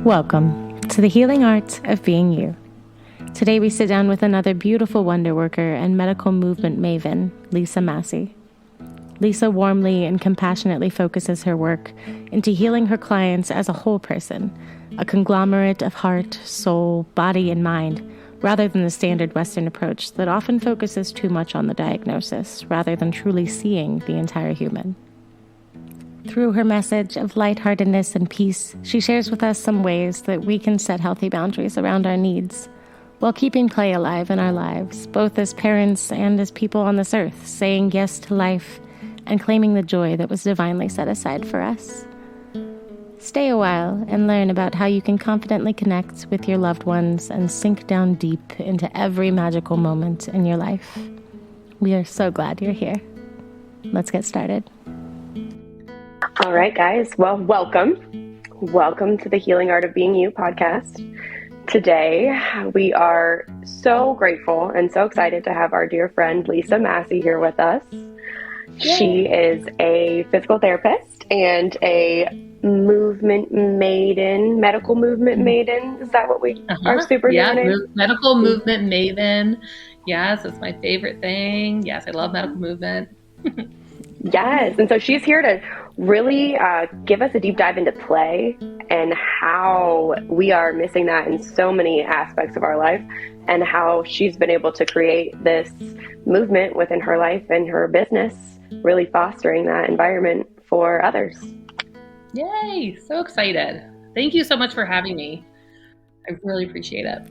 Welcome to the healing art of being you. Today we sit down with another beautiful wonder worker and medical movement maven, Lisa Massie. Lisa warmly and compassionately focuses her work into healing her clients as a whole person, a conglomerate of heart, soul, body, and mind, rather than the standard Western approach that often focuses too much on the diagnosis, rather than truly seeing the entire human. Through her message of lightheartedness and peace, she shares with us some ways that we can set healthy boundaries around our needs, while keeping play alive in our lives, both as parents and as people on this earth, saying yes to life and claiming the joy that was divinely set aside for us. Stay a while and learn about how you can confidently connect with your loved ones and sink down deep into every magical moment in your life. We are so glad you're here. Let's get started. All right, guys. Well, welcome. Welcome to the Healing Art of Being You podcast. Today, we are so grateful and so excited to have our dear friend Lisa Massie here with us. Yay. She is a physical therapist and a movement maiden, medical movement maiden. Is that what we are super name? Medical Movement Maven. Yes, it's my favorite thing. Yes, I love medical movement. Yes. And so she's here to really give us a deep dive into play and how we are missing that in so many aspects of our life, and how she's been able to create this movement within her life and her business, really fostering that environment for others. Yay. So excited. Thank you so much for having me. I really appreciate it.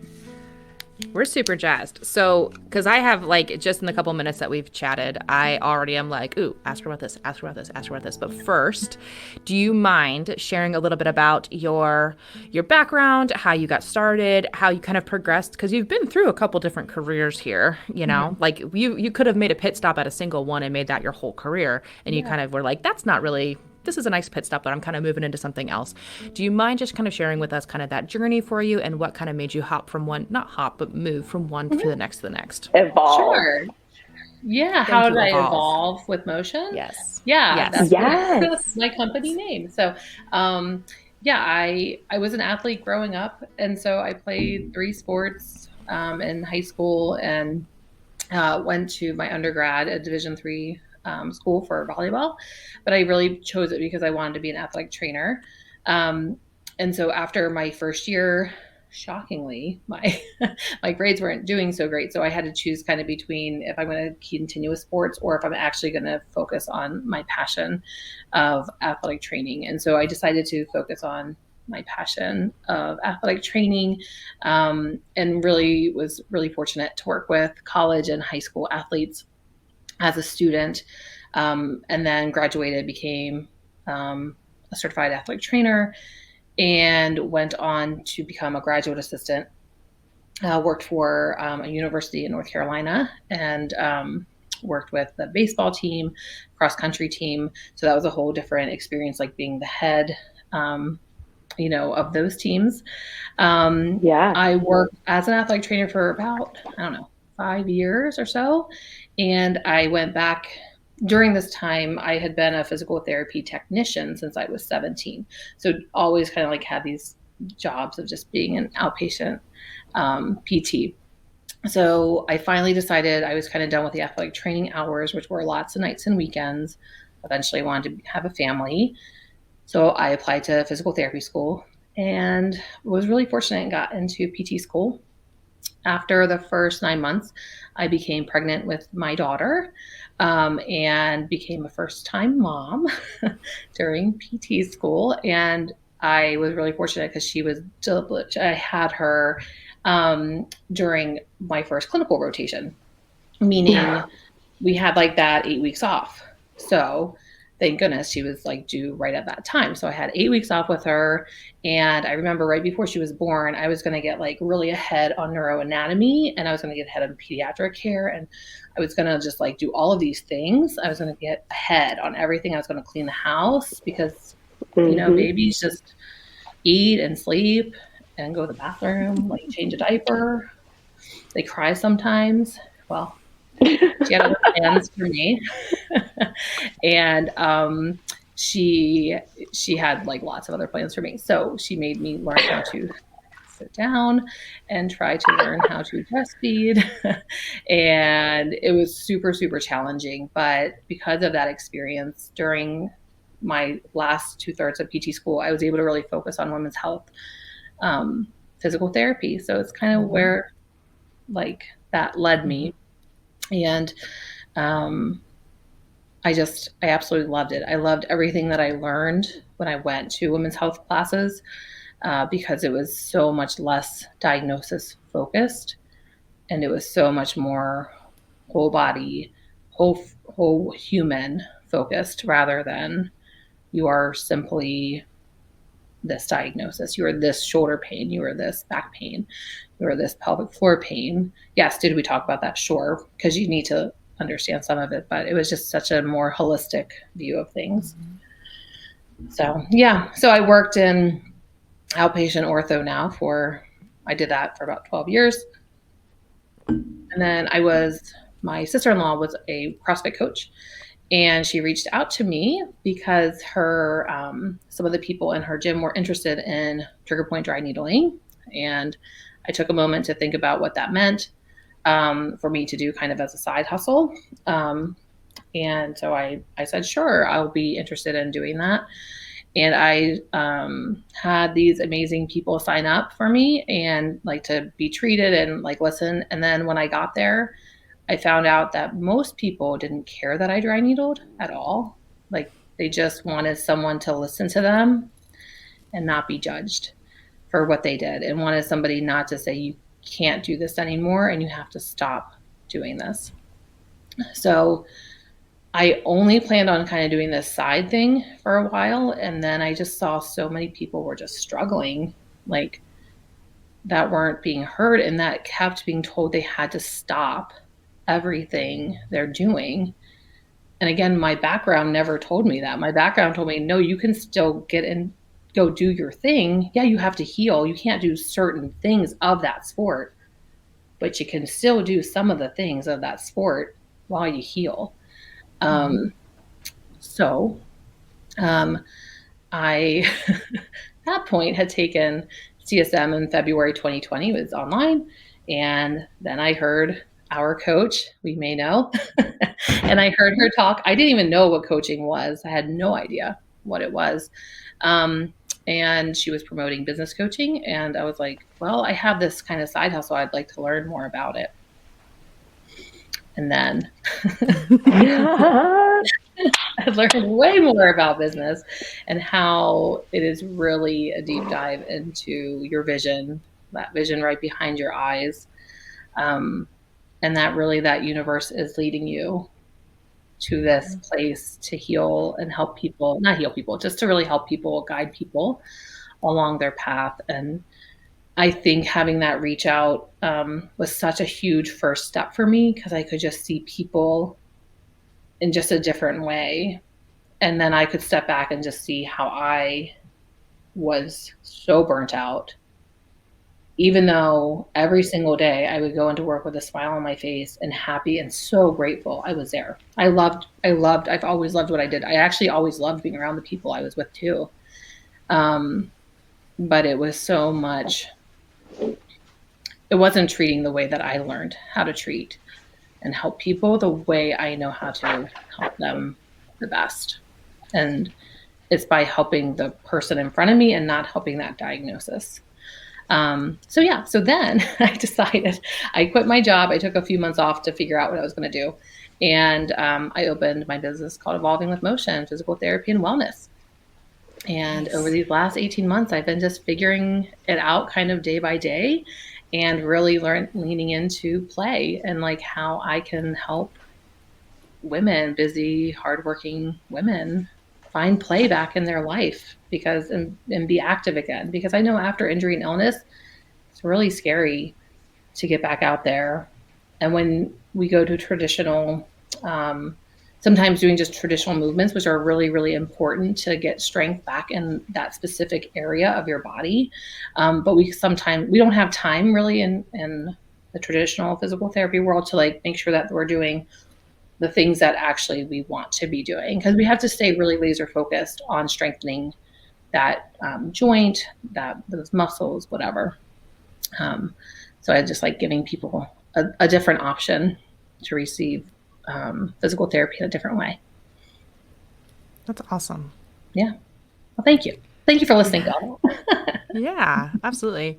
We're super jazzed. So, because I have just in the couple minutes that we've chatted, I already am ooh, ask her about this, ask her about this, ask her about this. But first, do you mind sharing a little bit about your background, how you got started, how you kind of progressed? Because you've been through a couple different careers here, you know, you could have made a pit stop at a single one and made that your whole career. And you kind of were like, that's not really, this is a nice pit stop, but I'm kind of moving into something else. Do you mind just kind of sharing with us kind of that journey for you and what kind of made you move from one to the next to the next? Evolve. Sure. Yeah. How did I evolve with motion? Yes. Yeah. Yes. That's my company name. So, I was an athlete growing up. And so I played 3 sports in high school and went to my undergrad at Division III school for volleyball, but I really chose it because I wanted to be an athletic trainer. And so after my first year, shockingly, my grades weren't doing so great. So I had to choose kind of between if I'm going to continue with sports or if I'm actually going to focus on my passion of athletic training. And so I decided to focus on my passion of athletic training, and was really fortunate to work with college and high school athletes as a student, and then graduated, became a certified athletic trainer, and went on to become a graduate assistant. Worked for a university in North Carolina, and worked with the baseball team, cross country team. So that was a whole different experience, like being the head, of those teams. I worked as an athletic trainer for about, 5 years or so. And I went back during this time. I had been a physical therapy technician since I was 17. So always kind of had these jobs of just being an outpatient PT. So I finally decided I was kind of done with the athletic training hours, which were lots of nights and weekends. Eventually I wanted to have a family. So I applied to physical therapy school and was really fortunate and got into PT school. After the first 9 months, I became pregnant with my daughter, and became a first-time mom during PT school. And I was really fortunate because she was I had her during my first clinical rotation, meaning we had that 8 weeks off. So thank goodness she was due right at that time. So I had 8 weeks off with her. And I remember right before she was born, I was going to get really ahead on neuroanatomy, and I was going to get ahead on pediatric care. And I was going to just do all of these things. I was going to get ahead on everything. I was going to clean the house because, babies just eat and sleep and go to the bathroom, change a diaper. They cry sometimes. Well, she had other plans for me. And she had like lots of other plans for me. So she made me learn how to sit down and try to learn how to breastfeed. And it was super, super challenging. But because of that experience during my last 2/3 of PT school, I was able to really focus on women's health, physical therapy. So it's kind of where like that led me. And I absolutely loved it. I loved everything that I learned when I went to women's health classes, because it was so much less diagnosis focused, and it was so much more whole body, whole human focused, rather than you are simply this diagnosis. You are this shoulder pain. You are this back pain. You are this pelvic floor pain. Yes, did we talk about that? Sure, because you need to understand some of it, but it was just such a more holistic view of things. So yeah, so I worked in outpatient ortho now I did that for about 12 years. And then my sister-in-law was a CrossFit coach, and she reached out to me because some of the people in her gym were interested in trigger point dry needling. And I took a moment to think about what that meant for me to do kind of as a side hustle. And so I said, sure, I'll be interested in doing that. And I had these amazing people sign up for me and like to be treated and like listen. And then when I got there, I found out that most people didn't care that I dry needled at all. Like they just wanted someone to listen to them and not be judged for what they did, and wanted somebody not to say, you can't do this anymore and you have to stop doing this. So I only planned on kind of doing this side thing for a while. And then I just saw so many people were just struggling, like that weren't being heard, and that kept being told they had to stop everything they're doing. And again, my background never told me that. My background told me, no, you can still get in, go do your thing. Yeah, you have to heal. You can't do certain things of that sport, but you can still do some of the things of that sport while you heal. So I, at that point, had taken CSM in February 2020. It was online. And then I heard our coach, we may know, and I heard her talk. I didn't even know what coaching was. I had no idea what it was. And she was promoting business coaching. And I was like, well, I have this kind of side hustle. I'd like to learn more about it. And then I learned way more about business and how it is really a deep dive into your vision, that vision right behind your eyes. And that really that universe is leading you to this place to heal and help people, not heal people, just to really help people, guide people along their path. And I think having that reach out was such a huge first step for me, because I could just see people in just a different way. And then I could step back and just see how I was so burnt out, even though every single day I would go into work with a smile on my face and happy and so grateful I was there. I've always loved what I did. I actually always loved being around the people I was with too. But it was so much, it wasn't treating the way that I learned how to treat and help people the way I know how to help them the best. And it's by helping the person in front of me and not helping that diagnosis. So then I decided, I quit my job. I took a few months off to figure out what I was going to do. And I opened my business called Evolving with Motion, Physical Therapy and Wellness. And over these last 18 months, I've been just figuring it out kind of day by day, and really leaning into play and like how I can help women, busy, hardworking women, find play back in their life, because and be active again. Because I know after injury and illness, it's really scary to get back out there. And when we go to traditional, sometimes doing just traditional movements, which are really, really important to get strength back in that specific area of your body. But we don't have time really in the traditional physical therapy world to like make sure that we're doing the things that actually we want to be doing, because we have to stay really laser focused on strengthening that joint, those muscles, whatever. So I just like giving people a different option to receive physical therapy in a different way. That's awesome. Yeah. Well, thank you. Thank you for listening, Dawn. Yeah, absolutely.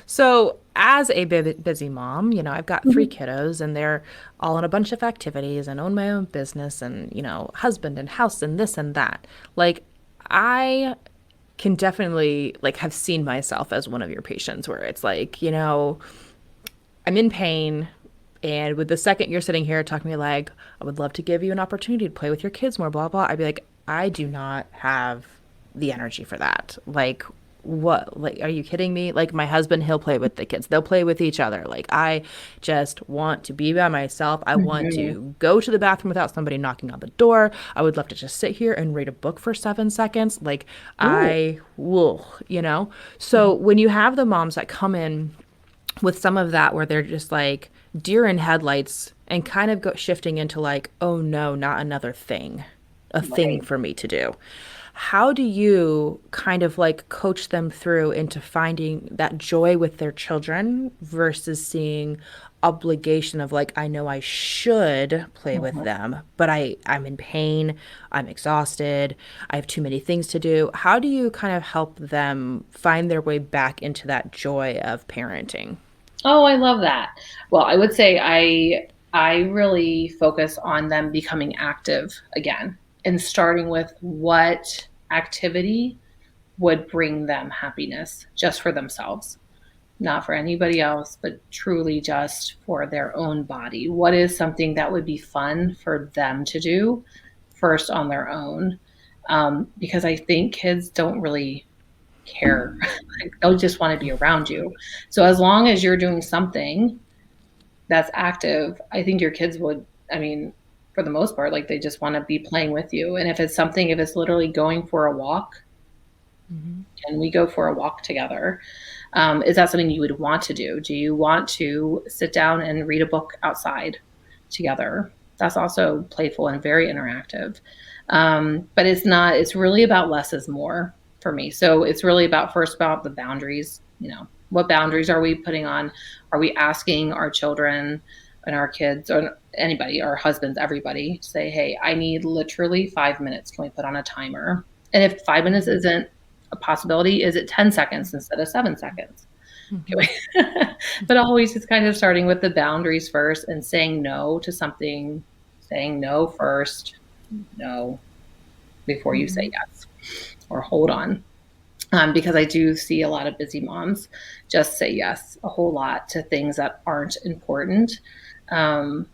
So, as a busy mom, I've got 3 kiddos and they're all in a bunch of activities and own my own business and, husband and house and this and that. Like, I can definitely have seen myself as one of your patients where it's like, I'm in pain. And with the second you're sitting here talking to me like, I would love to give you an opportunity to play with your kids more, blah, blah. I'd be like, I do not have the energy for that. Like, what? Like, are you kidding me? Like, my husband, he'll play with the kids. They'll play with each other. Like, I just want to be by myself. I want to go to the bathroom without somebody knocking on the door. I would love to just sit here and read a book for 7 seconds. Like, I will, So when you have the moms that come in with some of that where they're just like deer in headlights and kind of shifting into like, oh no, not another thing, thing for me to do. How do you kind of like coach them through into finding that joy with their children versus seeing obligation of like, I know I should play with them, but I'm in pain, I'm exhausted, I have too many things to do. How do you kind of help them find their way back into that joy of parenting? Oh, I love that. Well, I would say I really focus on them becoming active again and starting with what activity would bring them happiness just for themselves, not for anybody else, but truly just for their own body. What is something that would be fun for them to do first on their own? Because I think kids don't really care. They'll just want to be around you. So as long as you're doing something that's active, I think your kids would, for the most part, like they just want to be playing with you. And if it's literally going for a walk, and we go for a walk together, is that something you would want to do? Do you want to sit down and read a book outside together? That's also playful and very interactive. But it's really about less is more for me. So it's really about the boundaries. What boundaries are we putting on? Are we asking our children and our kids or anybody, our husbands, everybody, to say, hey, I need literally 5 minutes. Can we put on a timer? And if 5 minutes isn't a possibility, is it 10 seconds instead of 7 seconds? But always it's kind of starting with the boundaries first and saying no to something, saying no first, no, before you say yes or hold on. Because I do see a lot of busy moms just say yes a whole lot to things that aren't important. And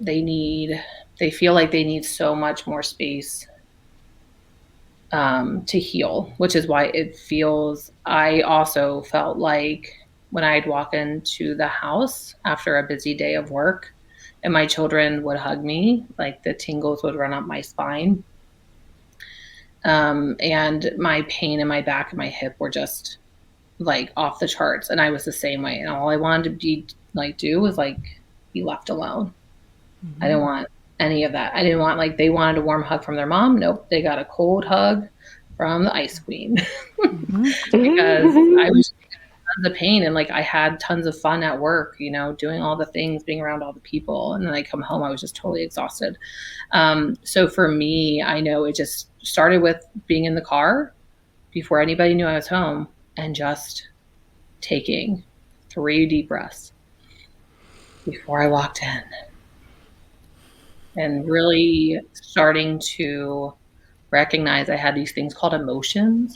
they feel like they need so much more space to heal, which is why I also felt like when I'd walk into the house after a busy day of work and my children would hug me, like the tingles would run up my spine. And my pain in my back and my hip were just like off the charts. And I was the same way. And all I wanted to do was be left alone. I didn't want any of that. I didn't want they wanted a warm hug from their mom. Nope. They got a cold hug from the ice queen because I was in the pain and I had tons of fun at work, doing all the things, being around all the people. And then I come home, I was just totally exhausted. So for me, I know it just started with being in the car before anybody knew I was home and just taking 3 deep breaths before I walked in and really starting to recognize I had these things called emotions.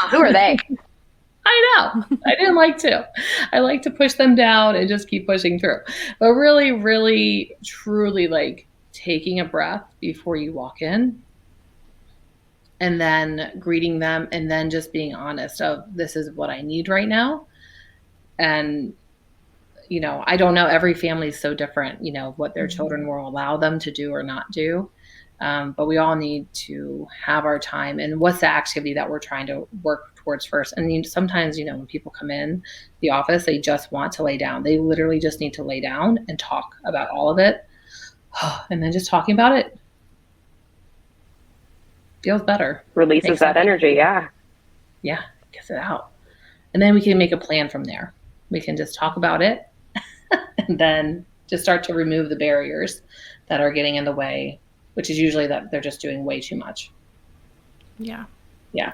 Who are they? I know. I didn't like to. I like to push them down and just keep pushing through. But really, really, truly taking a breath before you walk in and then greeting them and then just being honest of this is what I need right now. And, I don't know. Every family is so different, what their children will allow them to do or not do. But we all need to have our time and what's the activity that we're trying to work supports first. And sometimes, when people come in the office, they just want to lay down. They literally just need to lay down and talk about all of it. And then just talking about it feels better. Releases that energy. Yeah. Yeah. Gets it out. And then we can make a plan from there. We can just talk about it and then just start to remove the barriers that are getting in the way, which is usually that they're just doing way too much. Yeah. Yeah.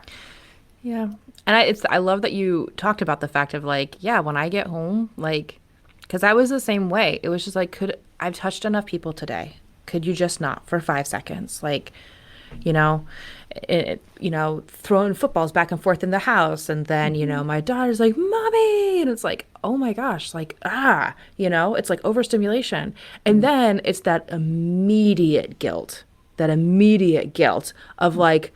Yeah. And I love that you talked about the fact of like, yeah, when I get home, like, because I was the same way. It was just like, I've touched enough people today. Could you just not for 5 seconds? Like, throwing footballs back and forth in the house. And then, my daughter's like, Mommy. And it's like, oh my gosh, like, it's like overstimulation. And then it's that immediate guilt of like,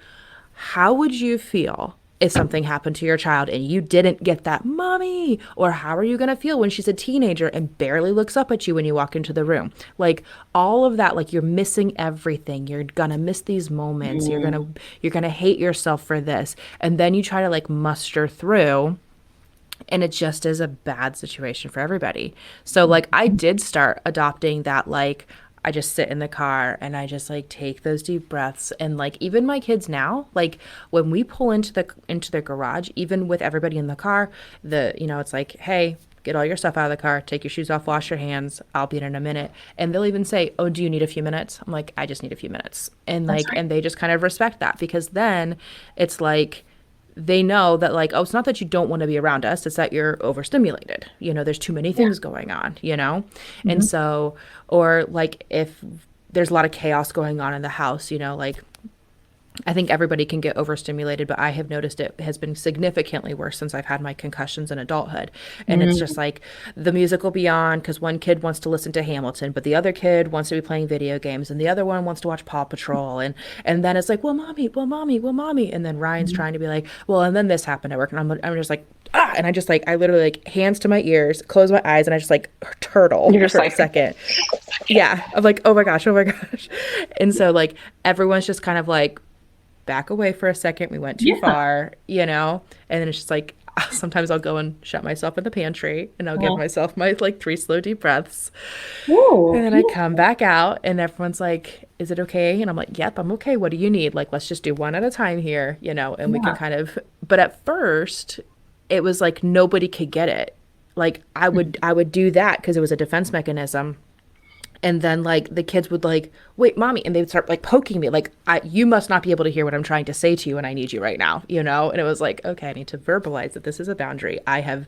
how would you feel if something happened to your child and you didn't get that Mommy? Or how are you going to feel when she's a teenager and barely looks up at you when you walk into the room? Like all of that, like you're missing everything. You're going to miss these moments. You're going to hate yourself for this. And then you try to like muster through, and it just is a bad situation for everybody. So like I did start adopting that, like, I just sit in the car and I just like take those deep breaths. And like even my kids now, like when we pull into the garage, even with everybody in the car, it's like, hey, get all your stuff out of the car, take your shoes off, wash your hands, I'll be in a minute. And they'll even say, oh, do you need a few minutes? I'm like, I just need a few minutes. And like, right. And they just kind of respect that, because then it's like, they know that like, oh, it's not that you don't want to be around us. It's that you're overstimulated. There's too many things going on, Mm-hmm. And so, or like if there's a lot of chaos going on in the house, like I think everybody can get overstimulated, but I have noticed it has been significantly worse since I've had my concussions in adulthood. And It's just like the music will be on because one kid wants to listen to Hamilton, but the other kid wants to be playing video games, and the other one wants to watch Paw Patrol. And then it's like, well, mommy. And then Ryan's trying to be like, well, and then this happened at work. And I'm just like, and I just like, I literally like hands to my ears, close my eyes, and I just like turtle for a second. Yeah. I'm like, oh my gosh. And so like, everyone's just kind of like, back away for a second. We went too far, and then it's just like, sometimes I'll go and shut myself in the pantry and I'll give myself my like 3 slow deep breaths. Ooh, and then I come back out and everyone's like, is it okay? And I'm like, yep, I'm okay. What do you need? Like, let's just do one at a time here, and we can kind of, but at first it was like, nobody could get it. Like I would do that because it was a defense mechanism. And then like the kids would like, wait, Mommy. And they would start like poking me like, you must not be able to hear what I'm trying to say to you. And I need you right now, And it was like, okay, I need to verbalize that this is a boundary. I have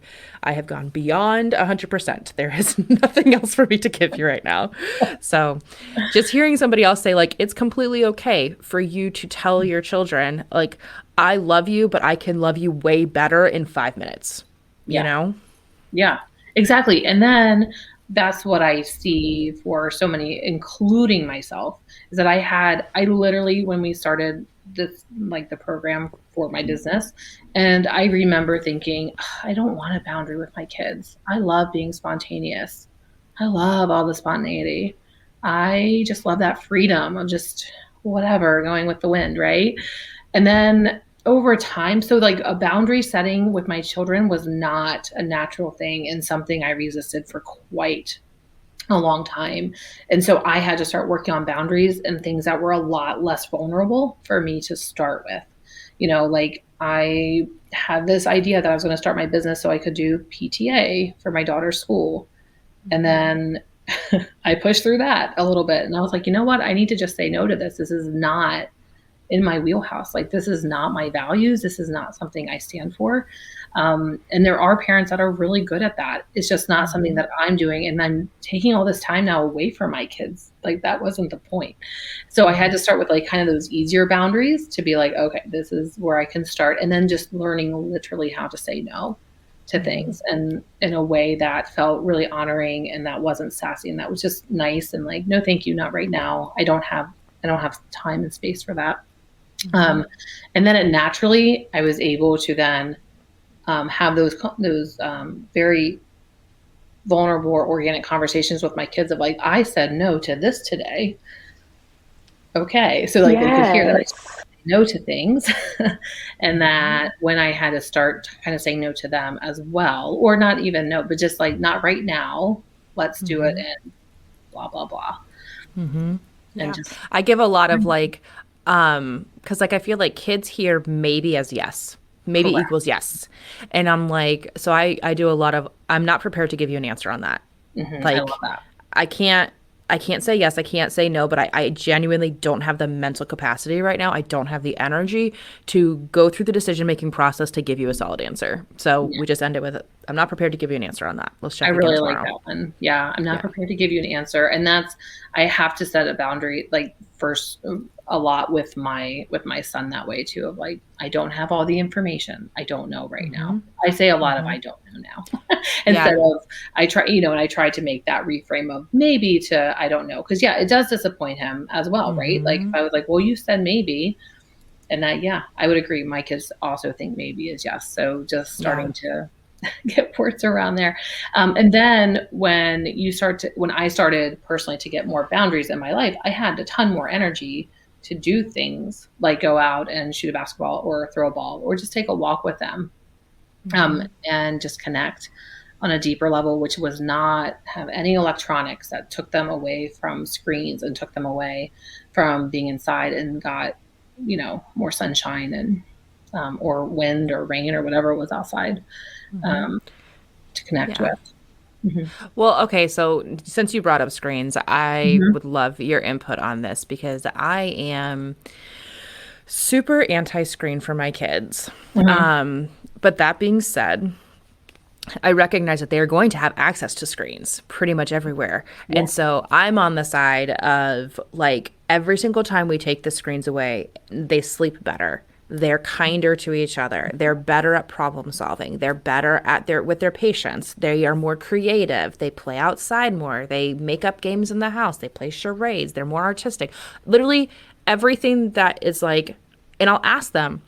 gone beyond 100%. There is nothing else for me to give you right now. So just hearing somebody else say like, it's completely okay for you to tell your children, like, I love you, but I can love you way better in 5 minutes, you know? Yeah, exactly. And then that's what I see for so many, including myself, is that I literally, when we started this, like the program for my business, and I remember thinking, I don't want a boundary with my kids. I love being spontaneous. I love all the spontaneity. I just love that freedom of just whatever, going with the wind, right? And then over time, so like a boundary setting with my children was not a natural thing and something I resisted for quite a long time. And so I had to start working on boundaries and things that were a lot less vulnerable for me to start with. Like I had this idea that I was going to start my business so I could do PTA for my daughter's school. And then I pushed through that a little bit. And I was like, you know what? I need to just say no to this. This is not in my wheelhouse. Like, this is not my values. This is not something I stand for. And there are parents that are really good at that. It's just not something that I'm doing. And I'm taking all this time now away from my kids. Like, that wasn't the point. So I had to start with like kind of those easier boundaries to be like, okay, this is where I can start. And then just learning literally how to say no to things, and in a way that felt really honoring and that wasn't sassy. And that was just nice. And like, no, thank you. Not right now. I don't have time and space for that. And then I was able to then have those very vulnerable or organic conversations with my kids of like, I said no to this today. Okay. So like they could hear that. no to things and that when I had to start kind of saying no to them as well, or not even no, but just like, not right now, let's do it and blah, blah, blah. Yeah. And just, I give a lot of like, cause like I feel like kids hear maybe as yes, maybe Correct. equals yes. And I'm like, so I do a lot of, I'm not prepared to give you an answer on that. I Like love that. I can't say yes, I can't say no, but I genuinely don't have the mental capacity right now. I don't have the energy to go through the decision-making process to give you a solid answer. So we just end it with, I'm not prepared to give you an answer on that. Let's check I again really tomorrow. like that one. Yeah. I'm not prepared to give you an answer. And that's, I have to set a boundary, like first a lot with my son that way too, of like, I don't have all the information. I don't know right now. I say a lot of, I don't know now instead of I try, and I try to make that reframe of maybe to, I don't know. Cause it does disappoint him as well. Right. Like if I was like, well, you said maybe, and that, I would agree. My kids also think maybe is yes. So just starting to get words around there. And then when I started personally to get more boundaries in my life, I had a ton more energy to do things like go out and shoot a basketball or throw a ball or just take a walk with them, and just connect on a deeper level, which was not have any electronics that took them away from screens and took them away from being inside and got, more sunshine and, or wind or rain or whatever was outside. To connect with. Well, okay, so since you brought up screens, I would love your input on this because I am super anti-screen for my kids. But that being said, I recognize that they are going to have access to screens pretty much everywhere. And so I'm on the side of like every single time we take the screens away, they sleep better. They're kinder to each other. They're better at problem solving. They're better with their patients. They are more creative. They play outside more. They make up games in the house. They play charades. They're more artistic. Literally everything that is like, and I'll ask them,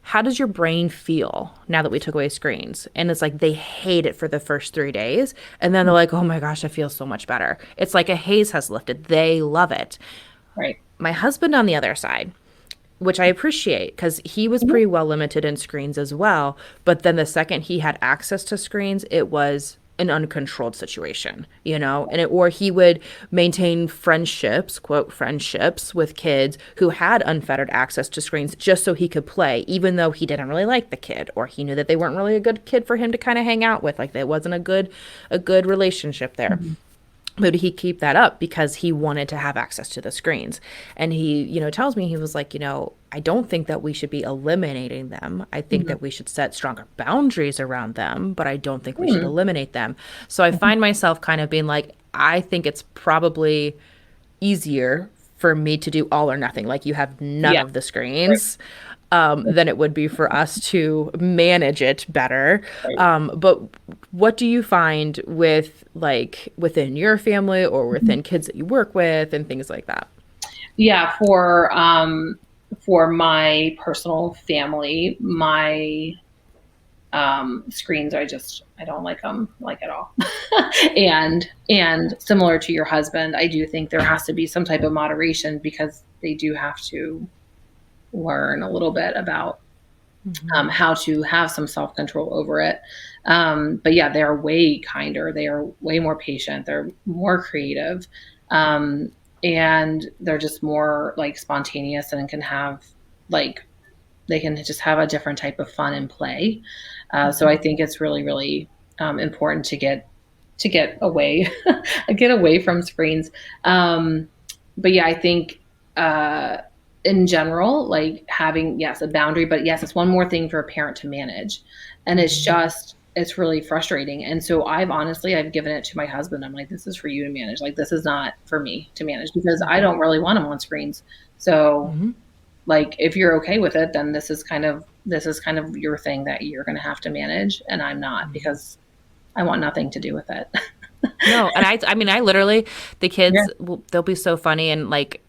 how does your brain feel now that we took away screens? And it's like they hate it for the first 3 days. And then they're like, oh my gosh, I feel so much better. It's like a haze has lifted. They love it. Right. My husband on the other side, which I appreciate because he was pretty well limited in screens as well. But then the second he had access to screens, it was an uncontrolled situation, or he would maintain friendships, quote, friendships with kids who had unfettered access to screens just so he could play, even though he didn't really like the kid or he knew that they weren't really a good kid for him to kind of hang out with. Like there wasn't a good relationship there. But he'd keep that up because he wanted to have access to the screens. And he, tells me, he was like, I don't think that we should be eliminating them. I think that we should set stronger boundaries around them, but I don't think we should eliminate them. So I find myself kind of being like, I think it's probably easier for me to do all or nothing. Like you have none of the screens. Than it would be for us to manage it better. But what do you find with like within your family or within kids that you work with and things like that? Yeah, for my personal family, my screens, I don't like them like at all. and similar to your husband, I do think there has to be some type of moderation because they do have to learn a little bit about how to have some self-control over it. But they're way kinder. They are way more patient. They're more creative. And they're just more like spontaneous and can have like, they can just have a different type of fun and play. So I think it's really, really important to get away, get away from screens. But I think, in general, like having, a boundary, but it's one more thing for a parent to manage. And it's really frustrating. And so I've given it to my husband. I'm like, this is for you to manage. Like, this is not for me to manage because I don't really want him on screens. So like, if you're okay with it, then this is kind of your thing that you're going to have to manage. And I'm not because I want nothing to do with it. No. And I literally, the kids, they'll be so funny. And like,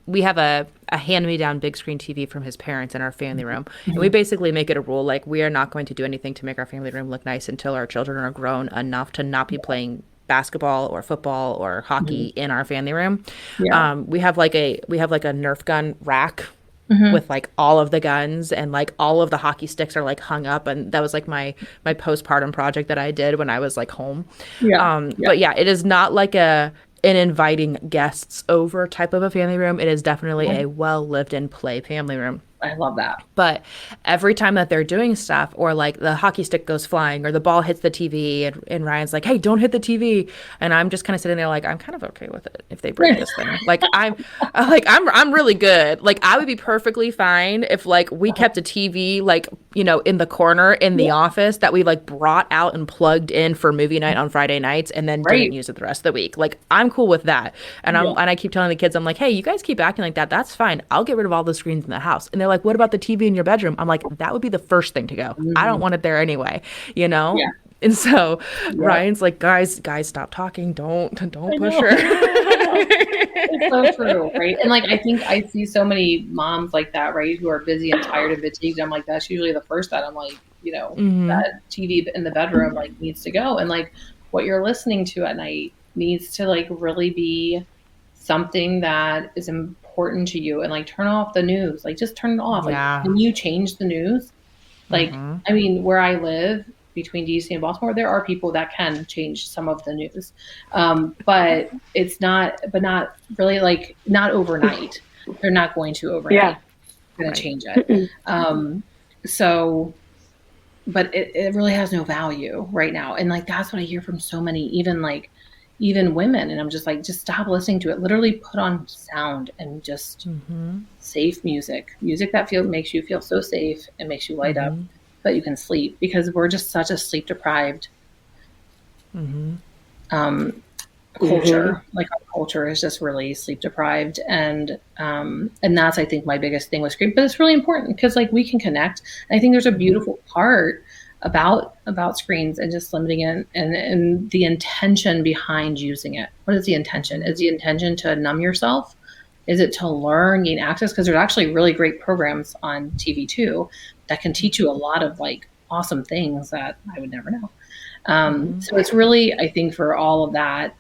we have a hand-me-down big screen TV from his parents in our family room. And we basically make it a rule, like we are not going to do anything to make our family room look nice until our children are grown enough to not be playing basketball or football or hockey in our family room. We have like a Nerf gun rack with like all of the guns and like all of the hockey sticks are like hung up, and that was like my postpartum project that I did when I was like home. But yeah, it is not like an inviting guests over type of a family room. It is definitely a well lived in play family room. I love that. But every time that they're doing stuff, or like the hockey stick goes flying or the ball hits the TV, and Ryan's like, hey, don't hit the TV. And I'm just kind of sitting there like, I'm kind of okay with it if they break this thing. Like I'm really good. Like I would be perfectly fine if like we kept a TV like, you know, in the corner in the office that we like brought out and plugged in for movie night on Friday nights and then didn't use it the rest of the week. Like I'm cool with that. And I keep telling the kids, I'm like, hey, you guys keep acting like that. That's fine. I'll get rid of all the screens in the house. And they're like, what about the TV in your bedroom? I'm like, that would be the first thing to go. I don't want it there anyway, you know? Yeah. And so Ryan's like, guys, stop talking. Don't push her. It's so true, right? And like, I think I see so many moms like that, right? Who are busy and tired and fatigued. I'm like, that's usually the first that I'm like, you know, that TV in the bedroom like needs to go. And like what you're listening to at night needs to like really be something that is important to you, and like turn off the news, like just turn it off. Like, can you change the news? Like, I mean, where I live between DC and Baltimore, there are people that can change some of the news. But it's not really like not overnight. They're not going to overnight. Going to change it. So, but it really has no value right now. And like, that's what I hear from so many, even women. And I'm just like, just stop listening to it. Literally put on sound and just safe music that makes you feel so safe and makes you light up, but you can sleep, because we're just such a sleep deprived culture. Like our culture is just really sleep deprived. And that's, I think, my biggest thing with screen, but it's really important because like we can connect. And I think there's a beautiful part about screens and just limiting it and the intention behind using it. What is the intention? Is the intention to numb yourself? Is it to learn, gain access? Because there's actually really great programs on TV too that can teach you a lot of like awesome things that I would never know. So it's really, I think, for all of that,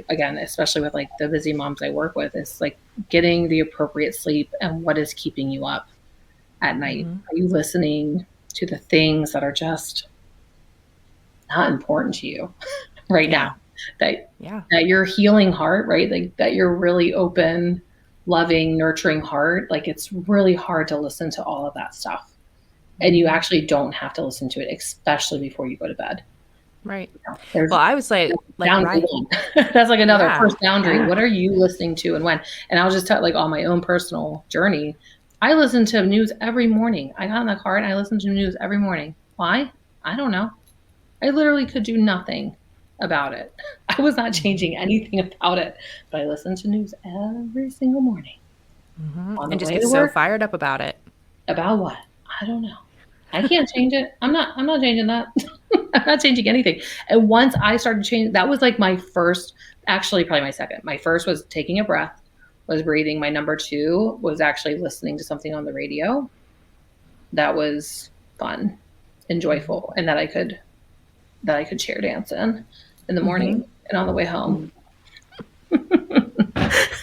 again, especially with like the busy moms I work with, it's like getting the appropriate sleep and what is keeping you up at night. Are you listening to the things that are just not important to you right now? That your healing heart, right? Like that your really open, loving, nurturing heart, like it's really hard to listen to all of that stuff. And you actually don't have to listen to it, especially before you go to bed. Right. Well, I would say like right. That's like another first boundary. What are you listening to and when? And I'll just tell like on my own personal journey, I listen to news every morning. I got in the car and I listened to news every morning. Why? I don't know. I literally could do nothing about it. I was not changing anything about it, but I listened to news every single morning. And just get so fired up about it. About what? I don't know. I can't change it. I'm not changing that. I'm not changing anything. And once I started changing, that was like my first, actually probably my second. My first was taking a breath, was breathing. My number two was actually listening to something on the radio that was fun and joyful, and that I could chair dance in the morning and on the way home. I love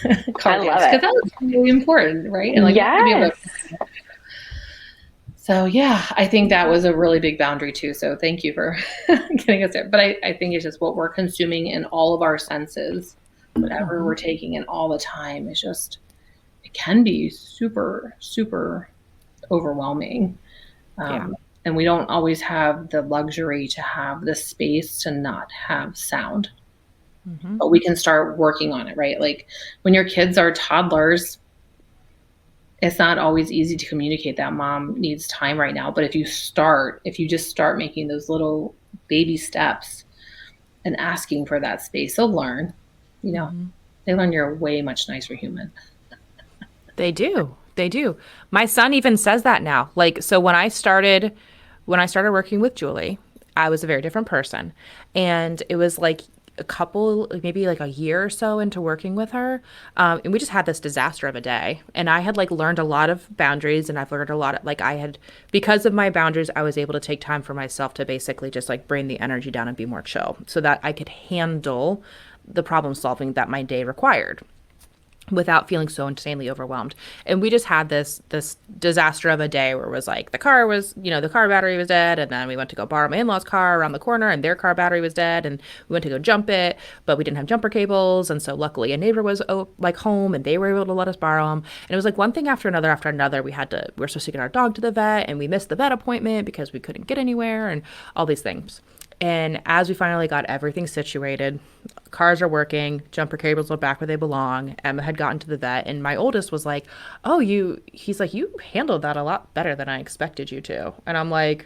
it. Because that was really important, right? And like, so yeah, I think that was a really big boundary too. So thank you for getting us there. But I think it's just what we're consuming in all of our senses, whatever we're taking in all the time, is just, it can be super, super overwhelming. And we don't always have the luxury to have the space to not have sound. But we can start working on it, right? Like when your kids are toddlers, it's not always easy to communicate that mom needs time right now. But if you just start making those little baby steps and asking for that space, they'll learn, they learn you're a way much nicer human. They do. My son even says that now. Like, so when I started working with Julie, I was a very different person. And it was like maybe like a year or so into working with her. And we just had this disaster of a day. And I had like learned a lot of boundaries, and I've learned a lot of because of my boundaries, I was able to take time for myself to basically just like bring the energy down and be more chill so that I could handle the problem solving that my day required. without feeling so insanely overwhelmed. And we just had this disaster of a day where it was like the car battery was dead, and then we went to go borrow my in-laws' car around the corner and their car battery was dead, and we went to go jump it, but we didn't have jumper cables, and so luckily a neighbor was home and they were able to let us borrow them. And it was like one thing after another. We were supposed to get our dog to the vet, and we missed the vet appointment because we couldn't get anywhere and all these things. And as we finally got everything situated, cars are working, jumper cables are back where they belong, Emma had gotten to the vet, and my oldest was like, he's like, you handled that a lot better than I expected you to. And I'm like,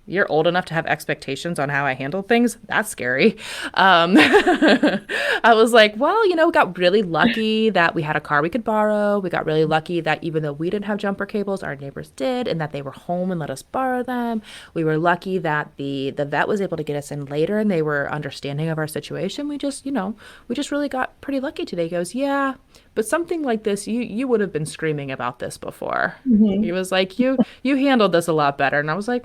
you're old enough to have expectations on how I handle things? That's scary. I was like, well, we got really lucky that we had a car we could borrow. We got really lucky that even though we didn't have jumper cables, our neighbors did, and that they were home and let us borrow them. We were lucky that the vet was able to get us in later, and they were understanding of our situation. We just really got pretty lucky today. He goes, yeah, but something like this, you would have been screaming about this before. Mm-hmm. He was like, you handled this a lot better. And I was like,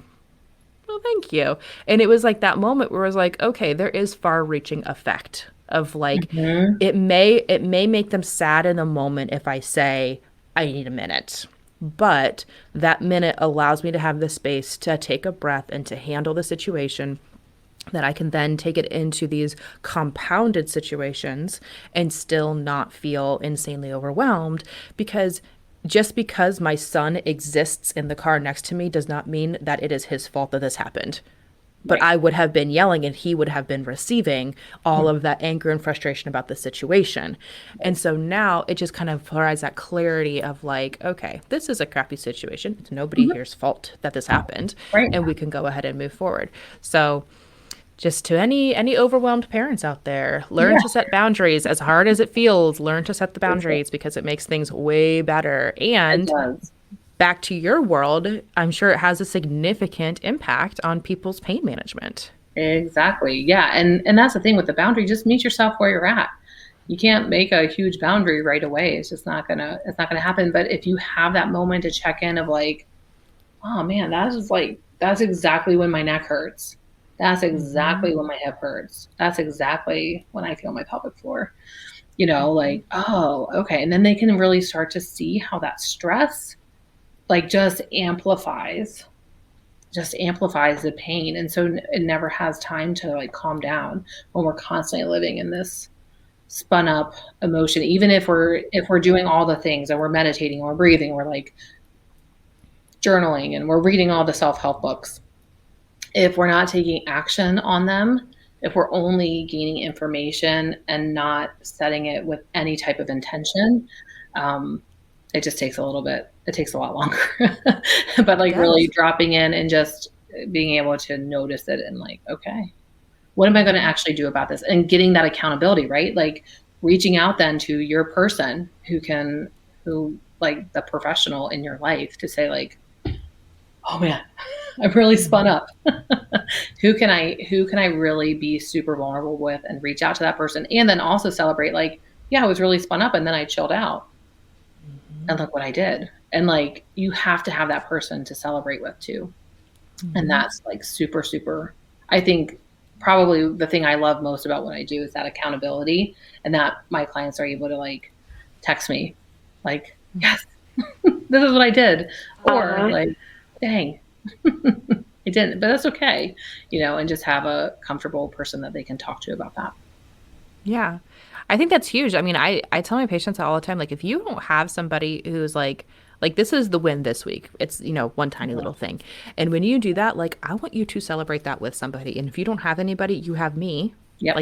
well, thank you. And it was like that moment where I was like, okay, there is far-reaching effect of like, mm-hmm. it may make them sad in the moment if I say, I need a minute. But that minute allows me to have the space to take a breath and to handle the situation, that I can then take it into these compounded situations and still not feel insanely overwhelmed. Because just because my son exists in the car next to me does not mean that it is his fault that this happened. But right. I would have been yelling and he would have been receiving all of that anger and frustration about the situation. And so now it just kind of provides that clarity of like, okay, this is a crappy situation. It's nobody mm-hmm. here's fault that this happened. Right. And we can go ahead and move forward. So just to any overwhelmed parents out there, learn to set boundaries. As hard as it feels, learn to set the boundaries because it makes things way better. And back to your world, I'm sure it has a significant impact on people's pain management. Exactly. Yeah. And that's the thing with the boundary, just meet yourself where you're at. You can't make a huge boundary right away. It's just not gonna happen. But if you have that moment to check in of like, oh man, that's exactly when my neck hurts. That's exactly when my hip hurts. That's exactly when I feel my pelvic floor. Like, oh, okay. And then they can really start to see how that stress just amplifies the pain. And so it never has time to calm down when we're constantly living in this spun up emotion. Even if we're doing all the things and we're meditating, we're breathing, we're journaling, and we're reading all the self-help books. If we're not taking action on them, if we're only gaining information and not setting it with any type of intention, it just takes a little bit. It takes a lot longer. But really dropping in and just being able to notice it and okay, what am I going to actually do about this? And getting that accountability, right? Reaching out then to your person who the professional in your life to say oh man, I've really spun up. Who can I really be super vulnerable with and reach out to that person, and then also celebrate I was really spun up and then I chilled out. Mm-hmm. And look what I did. And you have to have that person to celebrate with too. Mm-hmm. And that's super, super, I think probably the thing I love most about what I do is that accountability, and that my clients are able to text me yes, this is what I did. Or dang, I didn't, but that's okay, and just have a comfortable person that they can talk to about that. Yeah. I think that's huge. I mean, I tell my patients all the time, if you don't have somebody who's like this is the win this week, it's, one tiny little thing. And when you do that, I want you to celebrate that with somebody. And if you don't have anybody, you have me. Yeah.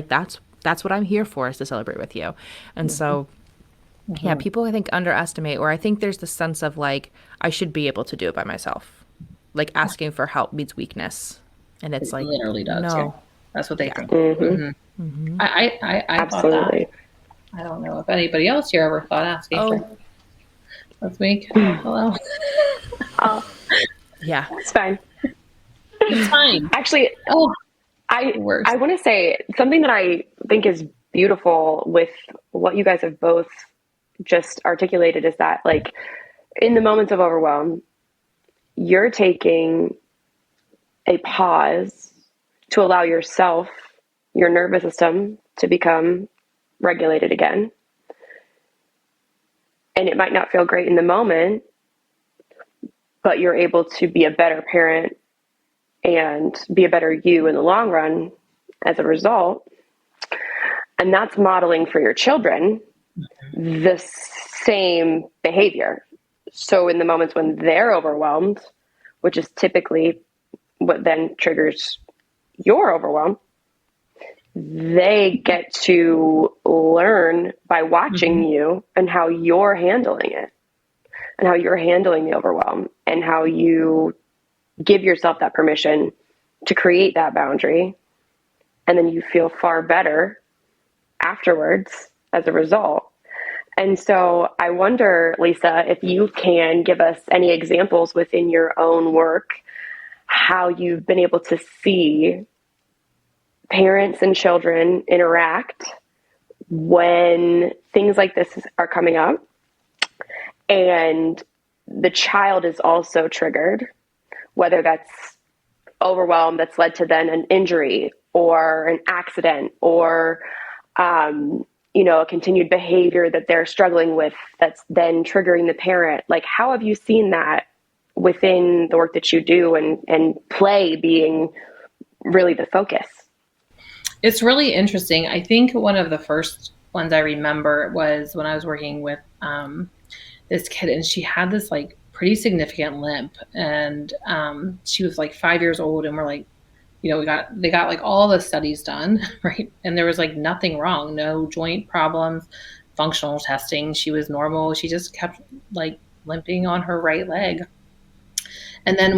That's what I'm here for, is to celebrate with you. And so yeah, people I think underestimate, or I think there's the sense of I should be able to do it by myself. Asking for help means weakness, and it's it literally does. No, yeah. That's what they think. Mm-hmm. Mm-hmm. I absolutely thought that. I don't know if anybody else here ever thought asking for. Let's make hello. Yeah, it's fine. It's fine. Actually, I want to say something that I think is beautiful with what you guys have both just articulated is that in the moments of overwhelm, you're taking a pause to allow yourself, your nervous system, to become regulated again. And it might not feel great in the moment, but you're able to be a better parent and be a better you in the long run as a result. And that's modeling for your children the same behavior. So in the moments when they're overwhelmed, which is typically what then triggers your overwhelm, they get to learn by watching you and how you're handling it and how you're handling the overwhelm and how you give yourself that permission to create that boundary. And then you feel far better afterwards as a result. And so I wonder, Lisa, if you can give us any examples within your own work, how you've been able to see parents and children interact when things like this are coming up and the child is also triggered, whether that's overwhelm that's led to then an injury or an accident or a continued behavior that they're struggling with that's then triggering the parent. Like, how have you seen that within the work that you do and play being really the focus? It's really interesting. I think one of the first ones I remember was when I was working with this kid, and she had this like pretty significant limp, and she was like 5 years old, and we're like, they got like all the studies done, right? And there was like nothing wrong, no joint problems, functional testing. She was normal. She just kept like limping on her right leg. And then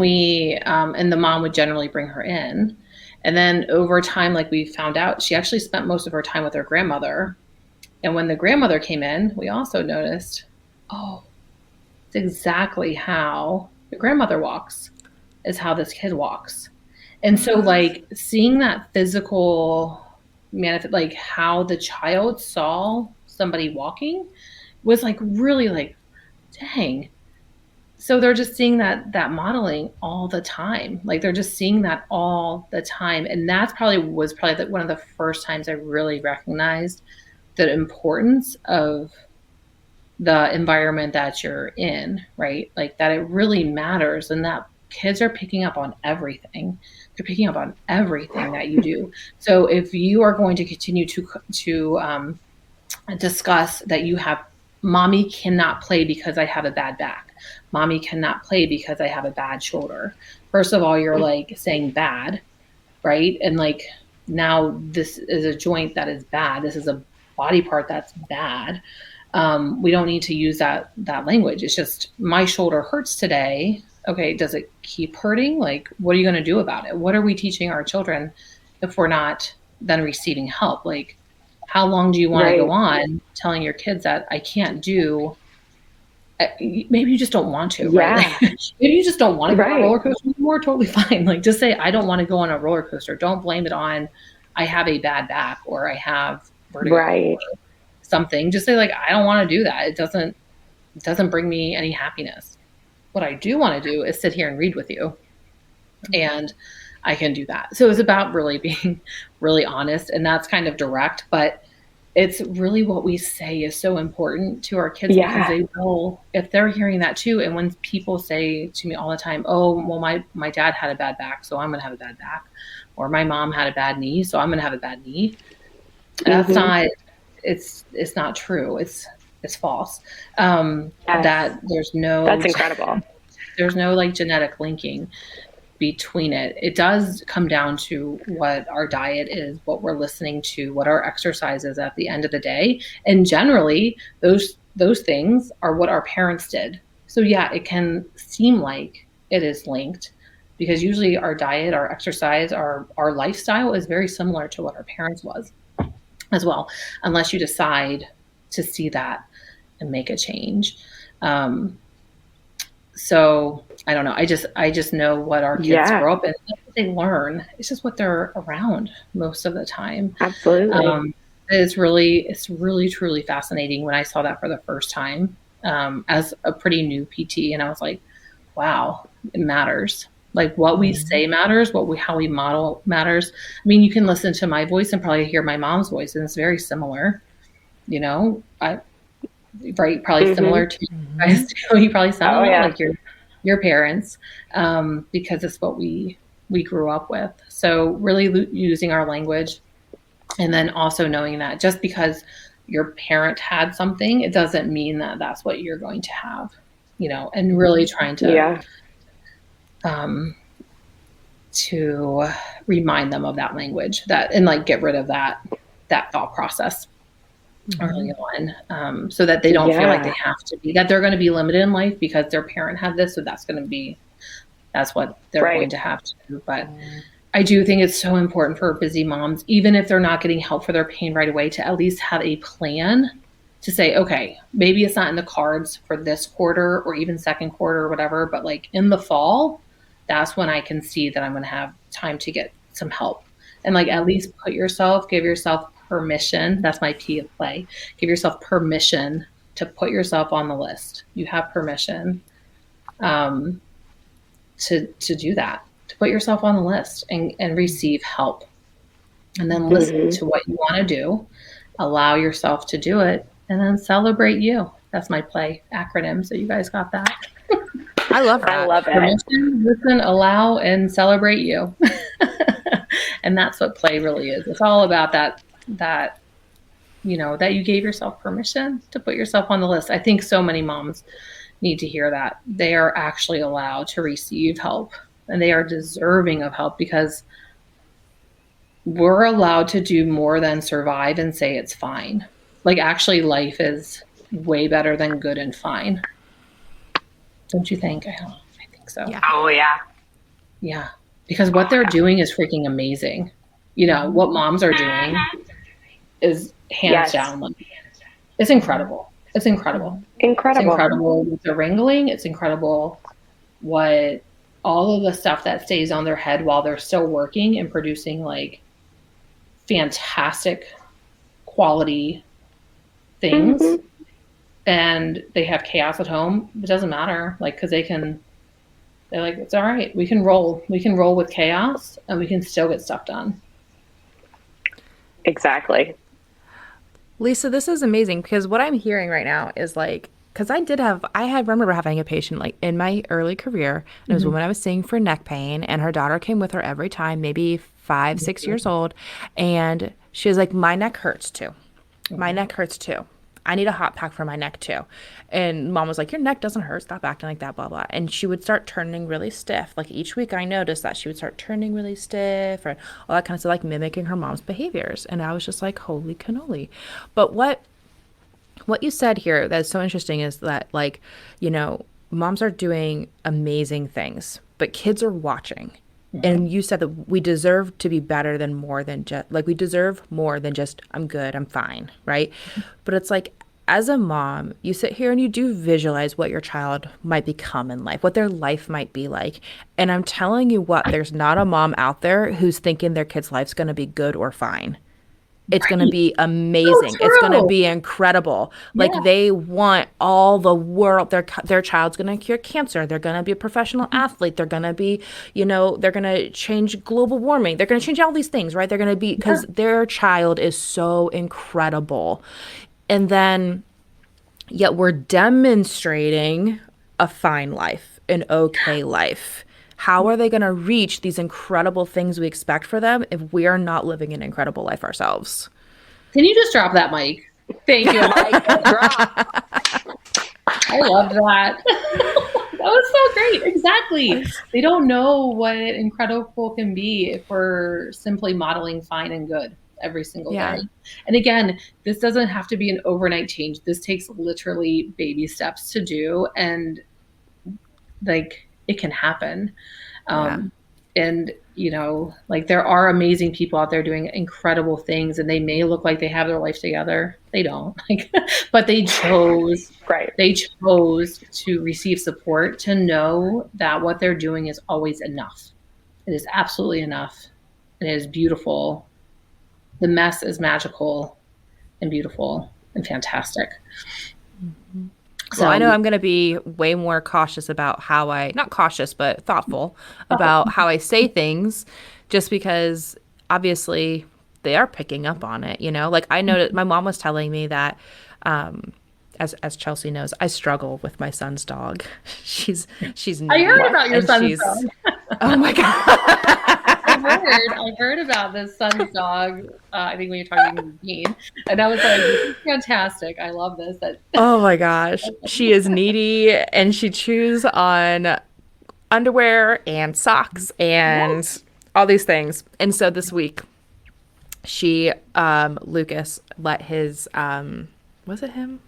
and the mom would generally bring her in. And then over time, like we found out, she actually spent most of her time with her grandmother. And when the grandmother came in, we also noticed, oh, it's exactly how the grandmother walks is how this kid walks. And so like seeing that physical manifest, like how the child saw somebody walking was like really like, dang. So they're just seeing that modeling all the time. Like they're just seeing that all the time. And that's probably one of the first times I really recognized the importance of the environment that you're in, right? Like that it really matters and that kids are picking up on everything. They're picking up on everything that you do. So if you are going to continue to discuss that you have, mommy cannot play because I have a bad back. Mommy cannot play because I have a bad shoulder. First of all, you're like saying bad, right? And like now this is a joint that is bad. This is a body part that's bad. We don't need to use that language. It's just my shoulder hurts today. Okay, does it keep hurting? Like, what are you going to do about it? What are we teaching our children if we're not then receiving help? Like, how long do you want to go on telling your kids that I can't do? Maybe you just don't want to, right? Maybe you just don't want to go on a roller coaster anymore. Totally fine. Like, just say, I don't want to go on a roller coaster. Don't blame it on I have a bad back or I have vertigo or something. Just say, like, I don't want to do that. It doesn't bring me any happiness. What I do want to do is sit here and read with you. And I can do that. So it's about really being really honest, and that's kind of direct, but it's really what we say is so important to our kids because they will, if they're hearing that too. And when people say to me all the time, oh, well, my dad had a bad back, so I'm going to have a bad back, or my mom had a bad knee, so I'm going to have a bad knee. That's not, it's not true. It's false. That there's no, that's incredible. There's no like genetic linking between it. It does come down to what our diet is, what we're listening to, what our exercise is at the end of the day. And generally those things are what our parents did. So yeah, it can seem like it is linked because usually our diet, our exercise, our lifestyle is very similar to what our parents was as well, unless you decide to see that and make a change. So I don't know. I just know what our kids grow up in. They learn. It's just what they're around most of the time. Absolutely. It's really truly fascinating when I saw that for the first time as a pretty new PT, and I was like, wow, it matters. Like what we say matters, how we model matters. I mean, you can listen to my voice and probably hear my mom's voice, and it's very similar. You know, right? Probably similar to you guys. You probably sound a lot like your parents, because it's what we grew up with. So really using our language, and then also knowing that just because your parent had something, it doesn't mean that that's what you're going to have, and really trying to remind them of that language, and like get rid of that thought process early on, so that they don't feel like they have to be, that they're going to be limited in life because their parent had this, so that's what they're going to have to do. But I do think it's so important for busy moms, even if they're not getting help for their pain right away, to at least have a plan to say, okay, maybe it's not in the cards for this quarter or even second quarter or whatever, but like in the fall, that's when I can see that I'm going to have time to get some help. And like at least give yourself permission. That's my P of play. Give yourself permission to put yourself on the list. You have permission to do that, to put yourself on the list and receive help. And then listen to what you want to do, allow yourself to do it, and then celebrate you. That's my play acronym. So you guys got that? I love that. I love it. Permission, listen, allow, and celebrate you. And that's what play really is. It's all about that you gave yourself permission to put yourself on the list. I think so many moms need to hear that they are actually allowed to receive help, and they are deserving of help, because we're allowed to do more than survive and say it's fine. Like actually life is way better than good and fine. Don't you think? I think so. Yeah. Oh yeah. Yeah. Because what they're doing is freaking amazing. What moms are doing is hands down. It's incredible. It's incredible. Incredible. It's incredible with the wrangling. It's incredible what all of the stuff that stays on their head while they're still working and producing like fantastic quality things. And they have chaos at home. It doesn't matter. Like, cause they're like, it's all right. We can roll with chaos and we can still get stuff done. Exactly. Lisa, this is amazing, because what I'm hearing right now is like, because I remember having a patient like in my early career. And it was a woman I was seeing for neck pain, and her daughter came with her every time, maybe 5, 6 years old. And she was like, my neck hurts too. My neck hurts too. I need a hot pack for my neck too. And mom was like, your neck doesn't hurt. Stop acting like that, blah, blah. And she would start turning really stiff. Like each week I noticed that she would start turning really stiff or all that kind of stuff, like mimicking her mom's behaviors. And I was just like, holy cannoli. But what you said here that's so interesting is that, like, moms are doing amazing things, but kids are watching. And you said that we deserve to be better than more than just, like, we deserve more than just, I'm good, I'm fine, right? But it's like, as a mom, you sit here and you do visualize what your child might become in life, what their life might be like. And I'm telling you what, there's not a mom out there who's thinking their kid's life's going to be good or fine. It's going to be amazing. It's going to be incredible. Like they want all the world. Their child's going to cure cancer. They're going to be a professional athlete. They're going to be, they're going to change global warming. They're going to change all these things, right? They're going to be, because their child is so incredible. And then yet we're demonstrating a fine life, an okay life. How are they going to reach these incredible things we expect for them if we are not living an incredible life ourselves? Can you just drop that mic? Thank you. Mike. I love that. That was so great. Exactly. They don't know what incredible can be if we're simply modeling fine and good every single day. And again, this doesn't have to be an overnight change. This takes literally baby steps to do. And like, it can happen. And, like there are amazing people out there doing incredible things, and they may look like they have their life together. They don't, but they chose, they chose to receive support, to know that what they're doing is always enough. It is absolutely enough. And it is beautiful. The mess is magical and beautiful and fantastic. So I know I'm going to be way more cautious about not cautious, but thoughtful about how I say things, just because obviously they are picking up on it, Like I noticed my mom was telling me that as Chelsea knows, I struggle with my son's dog. She's I heard needy, about your and son's dog. Oh my God. I heard about this son's dog. I think when you're talking to Dean, and I was like, this is fantastic. I love this. Oh my gosh. She is needy, and she chews on underwear and socks and all these things. And so this week she Lucas let his was it him?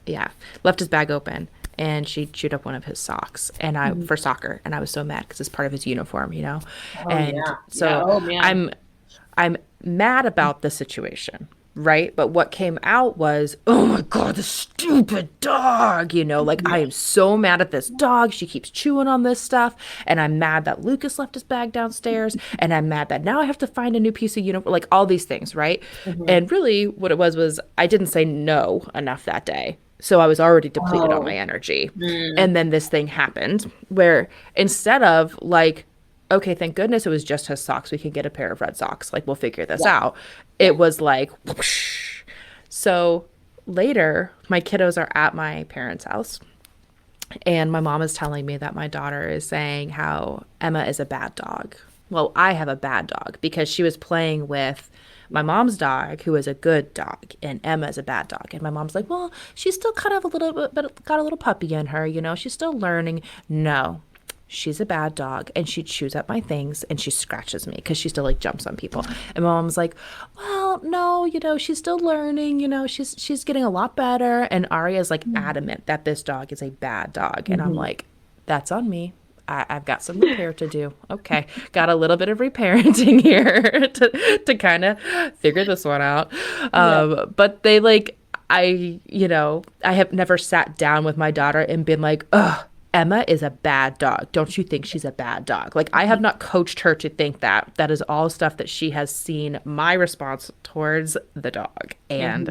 Yeah, left his bag open, and she chewed up one of his socks, and for soccer, and I was so mad because it's part of his uniform, you know. I'm mad about the situation, right? But what came out was, oh my God, the stupid dog, you know, like I am so mad at this dog. She keeps chewing on this stuff. And I'm mad that Lucas left his bag downstairs. And I'm mad that now I have to find a new piece of uniform, like all these things, right? And really what it was I didn't say no enough that day. So I was already depleted on my energy. And then this thing happened where instead of like, okay, thank goodness it was just his socks. We can get a pair of red socks. Like, we'll figure this out. It was like, whoosh. So later, my kiddos are at my parents' house. And my mom is telling me that my daughter is saying how Emma is a bad dog. Well, I have a bad dog because she was playing with my mom's dog, who is a good dog, and Emma is a bad dog. And my mom's like, well, she's still kind of a little bit, but got a little puppy in her, you know, she's still learning. No. She's a bad dog, and she chews up my things, and she scratches me because she still like jumps on people. And my mom's like, well, no, you know, she's still learning, you know, she's getting a lot better. And Aria's like adamant that this dog is a bad dog. And I'm like, that's on me. I've got some repair to do. Okay. Got a little bit of reparenting here to kind of figure this one out. But they like, I have never sat down with my daughter and been like, ugh, Emma is a bad dog. Don't you think she's a bad dog? Like, I have not coached her to think that. That is all stuff that she has seen my response towards the dog. And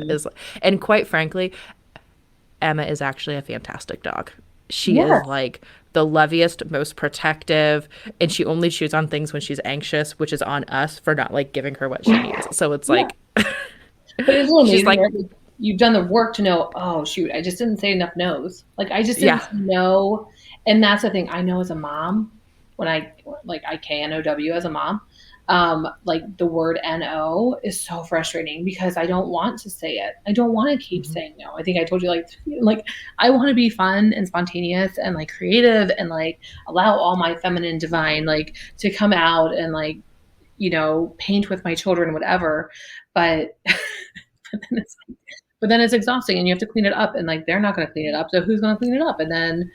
and quite frankly, Emma is actually a fantastic dog. She is like the loveliest, most protective, and she only chews on things when she's anxious, which is on us for not like giving her what she needs. So it's like, but it's she's like, you've done the work to know, oh shoot, I just didn't say enough no's. Like I just didn't say no. And that's the thing I know as a mom, when I KNOW as a mom, like the word NO is so frustrating because I don't want to say it. I don't want to keep saying no. I think I told you like I want to be fun and spontaneous and like creative and like allow all my feminine divine like to come out and like, you know, paint with my children, whatever. But but then it's exhausting and you have to clean it up and like they're not going to clean it up. So who's going to clean it up? And then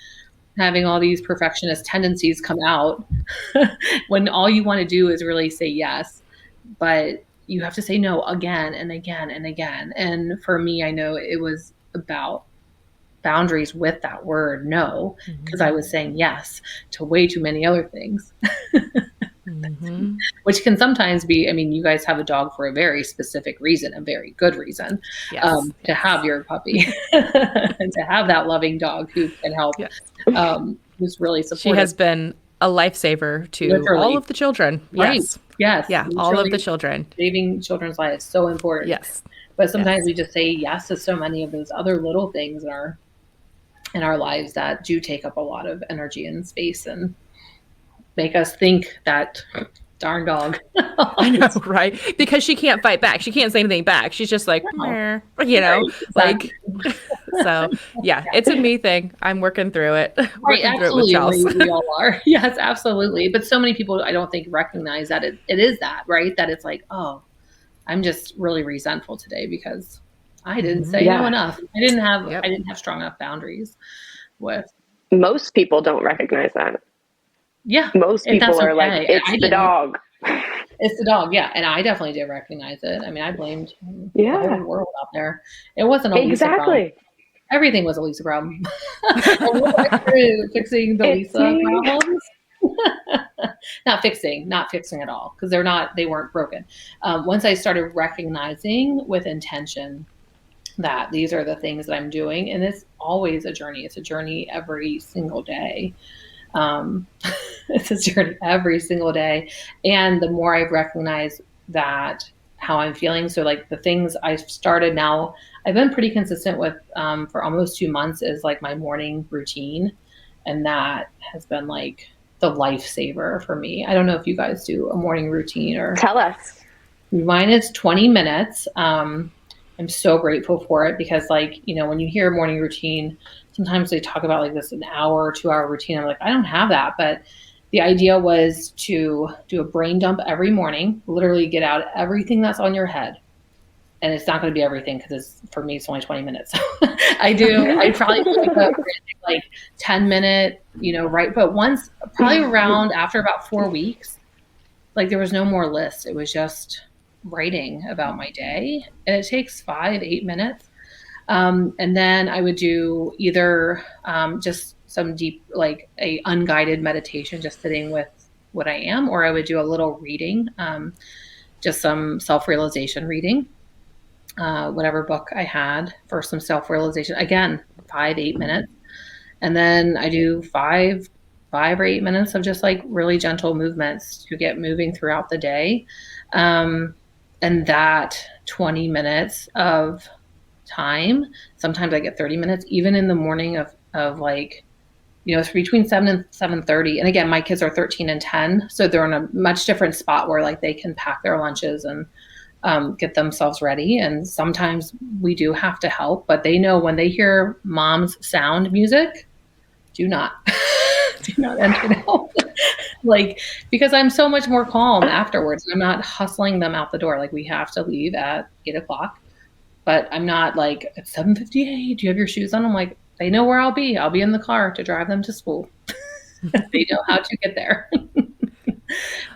having all these perfectionist tendencies come out when all you want to do is really say yes, but you have to say no again and again and again. And for me, I know it was about boundaries with that word no, because I was saying yes to way too many other things. Which can sometimes be, I mean, you guys have a dog for a very specific reason, a very good reason, to have your puppy and to have that loving dog who can help, who's really supportive. She has been a lifesaver to all of the children. Right. Yes. Yeah. All of the children. Saving children's lives is so important. Yes. But sometimes we just say yes to so many of those other little things in our lives that do take up a lot of energy and space and make us think that darn dog. I know, right? Because she can't fight back. She can't say anything back. She's just like, you know, like, so yeah, it's a me thing. I'm working through it. Right, absolutely. We all are. Yes, absolutely. But so many people, I don't think recognize that it is that, right? That it's like, oh, I'm just really resentful today because I didn't say no enough. I didn't have strong enough boundaries with. Most people don't recognize that. Yeah. Most people are like, it's the dog. It's the dog. Yeah. And I definitely did recognize it. I mean, I blamed the whole world out there. It wasn't a Lisa problem. Everything was a Lisa problem. Fixing the Lisa problems. Not fixing at all. Because they weren't broken. Once I started recognizing with intention that these are the things that I'm doing, and it's always a journey. It's a journey every single day. It's a journey every single day. And the more I've recognized that how I'm feeling, so like the things I've started now, I've been pretty consistent with for almost 2 months is like my morning routine. And that has been like the lifesaver for me. I don't know if you guys do a morning routine or. Tell us. Mine is 20 minutes. I'm so grateful for it because like, you know, when you hear morning routine, sometimes they talk about like this an hour, 2 hour routine. I'm like, I don't have that. But the idea was to do a brain dump every morning, literally get out everything that's on your head. And it's not going to be everything because for me, it's only 20 minutes. I probably do like 10-minute, you know, right. But once probably around after about 4 weeks, like there was no more list. It was just writing about my day, and it takes 5-8 minutes. And then I would do either just some deep, like a unguided meditation, just sitting with what I am, or I would do a little reading, just some self-realization reading, whatever book I had for some self-realization. Again, 5-8 minutes. And then I do 5 or 8 minutes of just like really gentle movements to get moving throughout the day. And that 20 minutes of time, sometimes I get 30 minutes, even in the morning of like, you know, it's between 7 and 7:30. And again, my kids are 13 and 10. So they're in a much different spot where like they can pack their lunches and get themselves ready. And sometimes we do have to help, but they know when they hear mom's sound music, do not enter the home. Like, because I'm so much more calm afterwards. I'm not hustling them out the door. Like we have to leave at 8:00, but I'm not like at 7:58. Do you have your shoes on? I'm like, they know where I'll be. I'll be in the car to drive them to school. They know how to get there.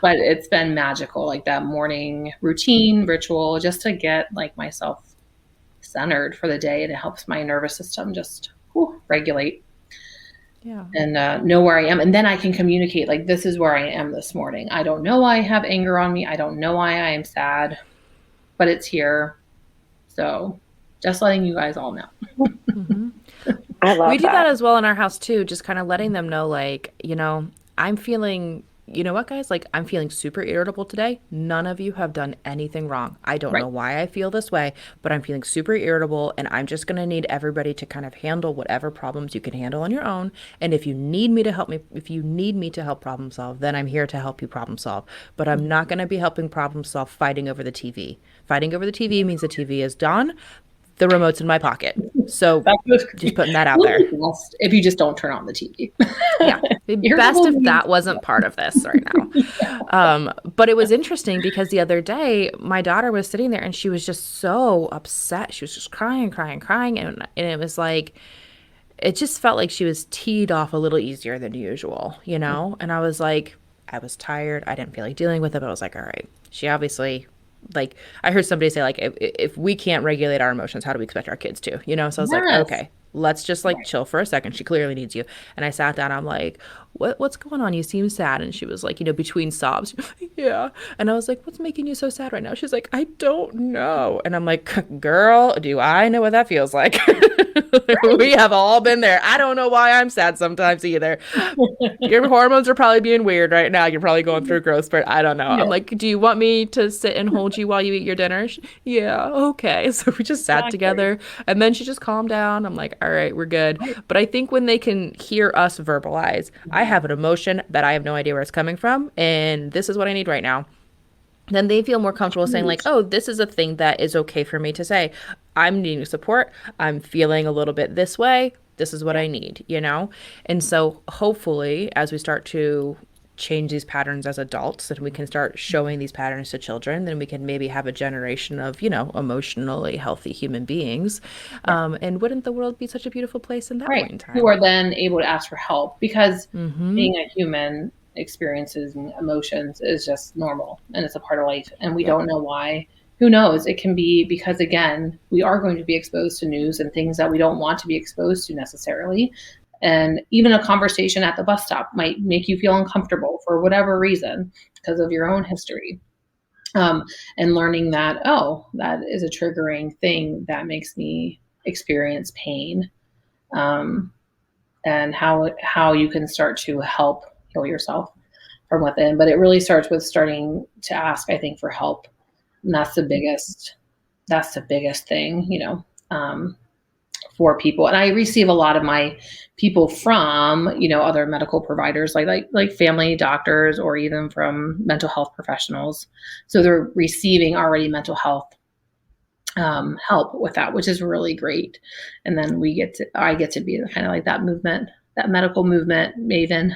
But it's been magical, like that morning routine ritual, just to get like myself centered for the day. And it helps my nervous system just regulate. Yeah. And know where I am. And then I can communicate like, this is where I am this morning. I don't know why I have anger on me. I don't know why I am sad, but it's here. So just letting you guys all know. Mm-hmm. I love we do that as well in our house too. Just kind of letting them know, like, you know, I'm feeling, you know what, guys, like I'm feeling super irritable today. None of you have done anything wrong. I don't know why I feel this way, but I'm feeling super irritable, and I'm just going to need everybody to kind of handle whatever problems you can handle on your own. And if you need me to help problem solve, then I'm here to help you problem solve. But I'm not going to be helping problem solve fighting over the TV. Fighting over the TV means the TV is done. The remote's in my pocket. So just putting that out there. If you just don't turn on the TV. Yeah. Best if that wasn't part of this right now. Yeah. But it was interesting because the other day, my daughter was sitting there and she was just so upset. She was just crying. And it was like, it just felt like she was teed off a little easier than usual, you know? And I was like, I was tired. I didn't feel like dealing with it, but I was like, all right, she obviously... Like I heard somebody say, like, if we can't regulate our emotions, how do we expect our kids to, you know? So I was like, okay, let's just like chill for a second. She clearly needs you. And I sat down. I'm like, what's going on? You seem sad. And she was like, you know, between sobs. Yeah. And I was like, what's making you so sad right now? She's like, I don't know. And I'm like, girl, do I know what that feels like? We have all been there. I don't know why I'm sad sometimes either. Your hormones are probably being weird right now. You're probably going through growth spurt. I don't know. Yeah. I'm like, do you want me to sit and hold you while you eat your dinner? Yeah. Okay. So we just sat together, and then she just calmed down. I'm like, all right, we're good. But I think when they can hear us verbalize, I have an emotion that I have no idea where it's coming from, and this is what I need right now, then they feel more comfortable saying like, oh, this is a thing that is okay for me to say. I'm needing support. I'm feeling a little bit this way. This is what I need, you know? And so hopefully as we start to change these patterns as adults and we can start showing these patterns to children, then we can maybe have a generation of, you know, emotionally healthy human beings. And wouldn't the world be such a beautiful place in that point in time? Who are then able to ask for help because being a human, experiences and emotions is just normal and it's a part of life, and we don't know why. Who knows? It can be because, again, we are going to be exposed to news and things that we don't want to be exposed to necessarily. And even a conversation at the bus stop might make you feel uncomfortable for whatever reason because of your own history. And learning that, oh, that is a triggering thing that makes me experience pain. And how you can start to help heal yourself from within. But it really starts with starting to ask, I think, for help. And that's the biggest thing, you know. for people. And I receive a lot of my people from, other medical providers, like family doctors, or even from mental health professionals. So they're receiving already mental health help with that, which is really great. And then I get to be kind of like that medical movement maven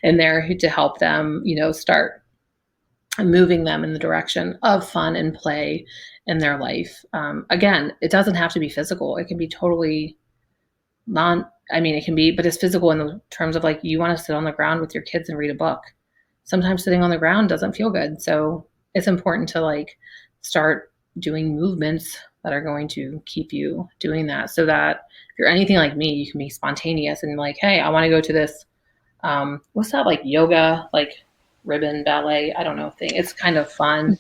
in there to help them, start moving them in the direction of fun and play in their life. Again, it doesn't have to be physical. It can be totally it can be, but it's physical in the terms of like, you want to sit on the ground with your kids and read a book. Sometimes sitting on the ground doesn't feel good. So it's important to like start doing movements that are going to keep you doing that, so that if you're anything like me, you can be spontaneous and like, hey, I want to go to this, what's that, like yoga, like ribbon ballet, I don't know, thing. It's kind of fun,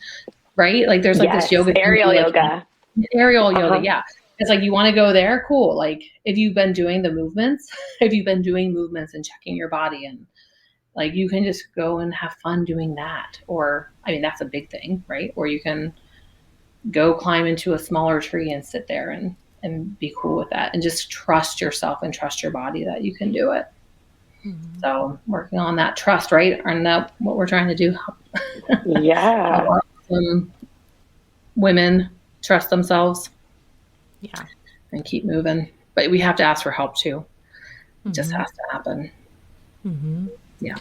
right? Like there's like this yoga, aerial yoga. Yeah. It's like, you want to go there? Cool. Like if you've been doing movements and checking your body, and like, you can just go and have fun doing that. Or, that's a big thing, right? Or you can go climb into a smaller tree and sit there and be cool with that, and just trust yourself and trust your body that you can do it. Mm-hmm. So working on that trust, right? And that what we're trying to do. Yeah. Women trust themselves. Yeah. And keep moving. But we have to ask for help too. It just has to happen. Mm-hmm. Yeah.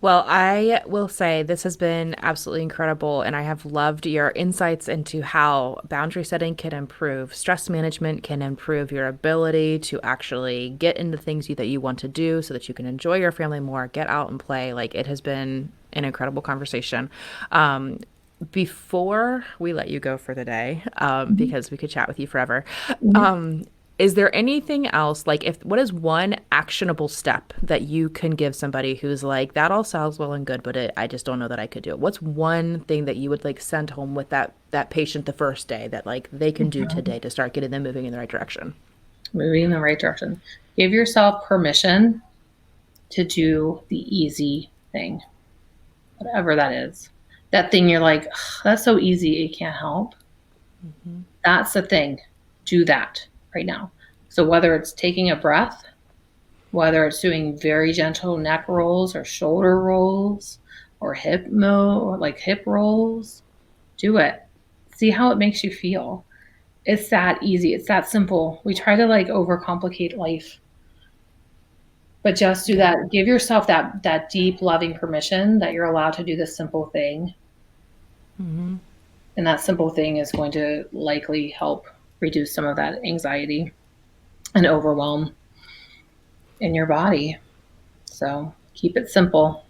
Well, I will say this has been absolutely incredible, and I have loved your insights into how boundary setting can improve stress management, can improve your ability to actually get into things that you want to do so that you can enjoy your family more, get out and play. Like, it has been an incredible conversation. Before we let you go for the day, because we could chat with you forever, is there anything else, like what is one actionable step that you can give somebody who's like, that all sounds well and good, but I just don't know that I could do it? What's one thing that you would like send home with that patient the first day that like they can do today to start getting them moving in the right direction? Moving in the right direction. Give yourself permission to do the easy thing, whatever that is. That thing you're like, that's so easy, it can't help. Mm-hmm. That's the thing. Do that right now. So whether it's taking a breath, whether it's doing very gentle neck rolls or shoulder rolls or hip rolls, do it. See how it makes you feel. It's that easy. It's that simple. We try to like overcomplicate life. But just do that. Give yourself that deep, loving permission that you're allowed to do this simple thing. Mm-hmm. And that simple thing is going to likely help reduce some of that anxiety and overwhelm in your body. So keep it simple.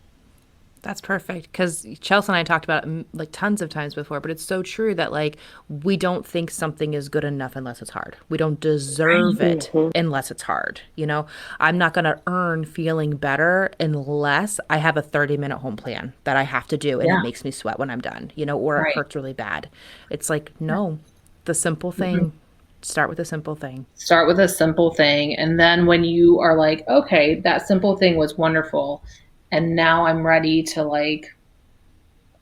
That's perfect, because Chelsea and I talked about it like tons of times before, but it's so true that like we don't think something is good enough unless it's hard. We don't deserve it unless it's hard. I'm not going to earn feeling better unless I have a 30-minute home plan that I have to do and it makes me sweat when I'm done, or it hurts really bad. It's like, no, the simple thing. Start with a simple thing. Start with a simple thing. And then when you are like, okay, that simple thing was wonderful, and now I'm ready to like,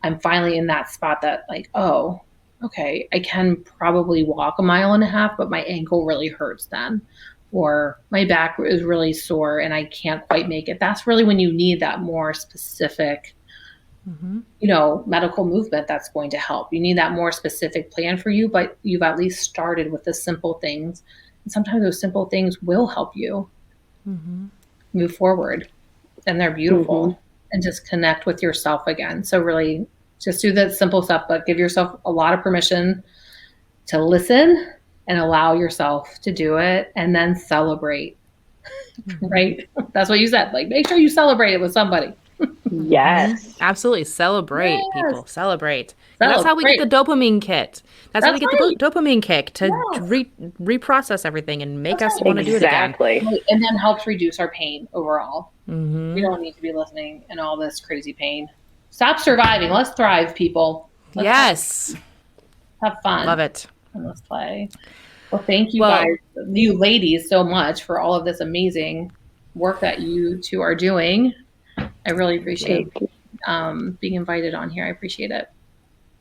I'm finally in that spot that like, oh, okay, I can probably walk 1.5 miles, but my ankle really hurts then. Or my back is really sore and I can't quite make it. That's really when you need that more specific, medical movement that's going to help. You need that more specific plan for you, but you've at least started with the simple things. And sometimes those simple things will help you move forward. And they're beautiful, and just connect with yourself again. So really just do the simple stuff, but give yourself a lot of permission to listen and allow yourself to do it, and then celebrate, right? That's what you said. Like, make sure you celebrate it with somebody. Yes. Absolutely. Celebrate, people. Celebrate. That's how we get the dopamine kit. That's how we get the dopamine kick to reprocess everything and make us want to do it again. And then helps reduce our pain overall. We don't need to be listening in all this crazy pain. Stop surviving. Let's thrive, people. Let's have fun. Love it. And let's play. Well, thank you guys, you ladies, so much for all of this amazing work that you two are doing. I really appreciate being invited on here. I appreciate it.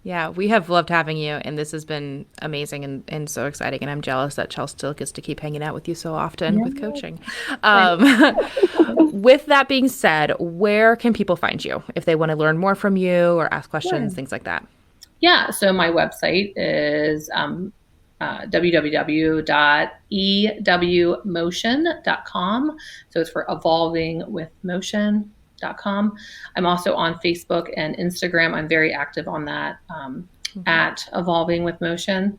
Yeah, we have loved having you, and this has been amazing and so exciting. And I'm jealous that Chelsea still gets to keep hanging out with you so often with coaching. With that being said, where can people find you if they want to learn more from you or ask questions, things like that? Yeah, so my website is www.ewmotion.com. So it's for evolvingwithmotion.com. I'm also on Facebook and Instagram. I'm very active on that, at Evolving with Motion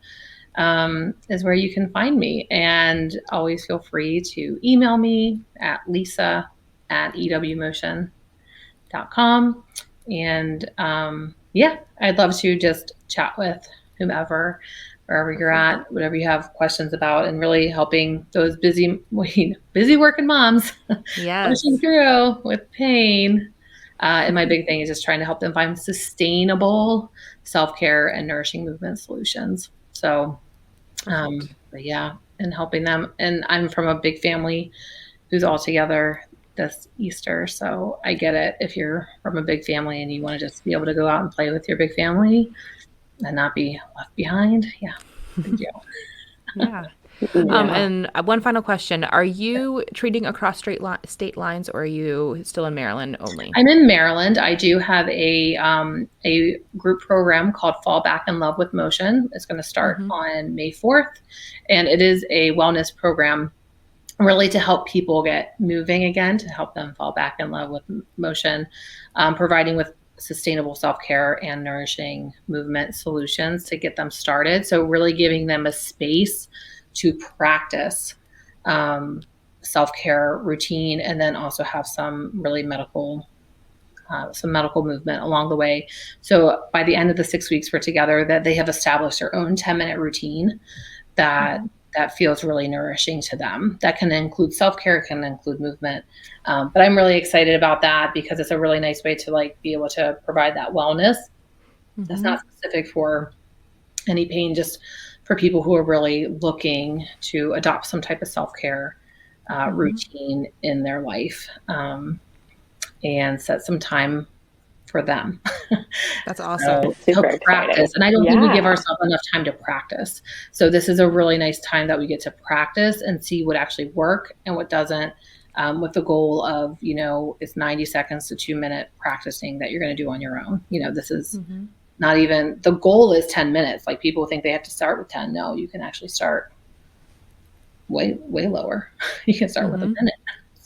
is where you can find me. And always feel free to email me at lisa@ewmotion.com. And I'd love to just chat with whomever, wherever you're at, whatever you have questions about, and really helping those busy working moms pushing through with pain. And my big thing is just trying to help them find sustainable self-care and nourishing movement solutions. So, and helping them. And I'm from a big family who's all together this Easter. So I get it. If you're from a big family and you want to just be able to go out and play with your big family and not be left behind. Yeah. Big deal. Yeah. And one final question. Are you treating across state lines, or are you still in Maryland only? I'm in Maryland. I do have a group program called Fall Back in Love with Motion. It's going to start on May 4th. And it is a wellness program really to help people get moving again, to help them fall back in love with motion, providing with sustainable self-care and nourishing movement solutions to get them started. So really giving them a space to practice self-care routine, and then also have some really medical movement along the way. So by the end of the 6 weeks we're together, that they have established their own 10-minute routine that feels really nourishing to them. That can include self-care, can include movement. But I'm really excited about that because it's a really nice way to be able to provide that wellness. That's not specific for any pain, just for people who are really looking to adopt some type of self-care routine in their life, and set some time for them. That's awesome. So practice. And I don't think we give ourselves enough time to practice. So this is a really nice time that we get to practice and see what actually work and what doesn't, with the goal of, it's 90 seconds to 2-minute practicing that you're going to do on your own. This is not even, the goal is 10 minutes. Like, people think they have to start with 10. No, you can actually start way lower. You can start with a minute.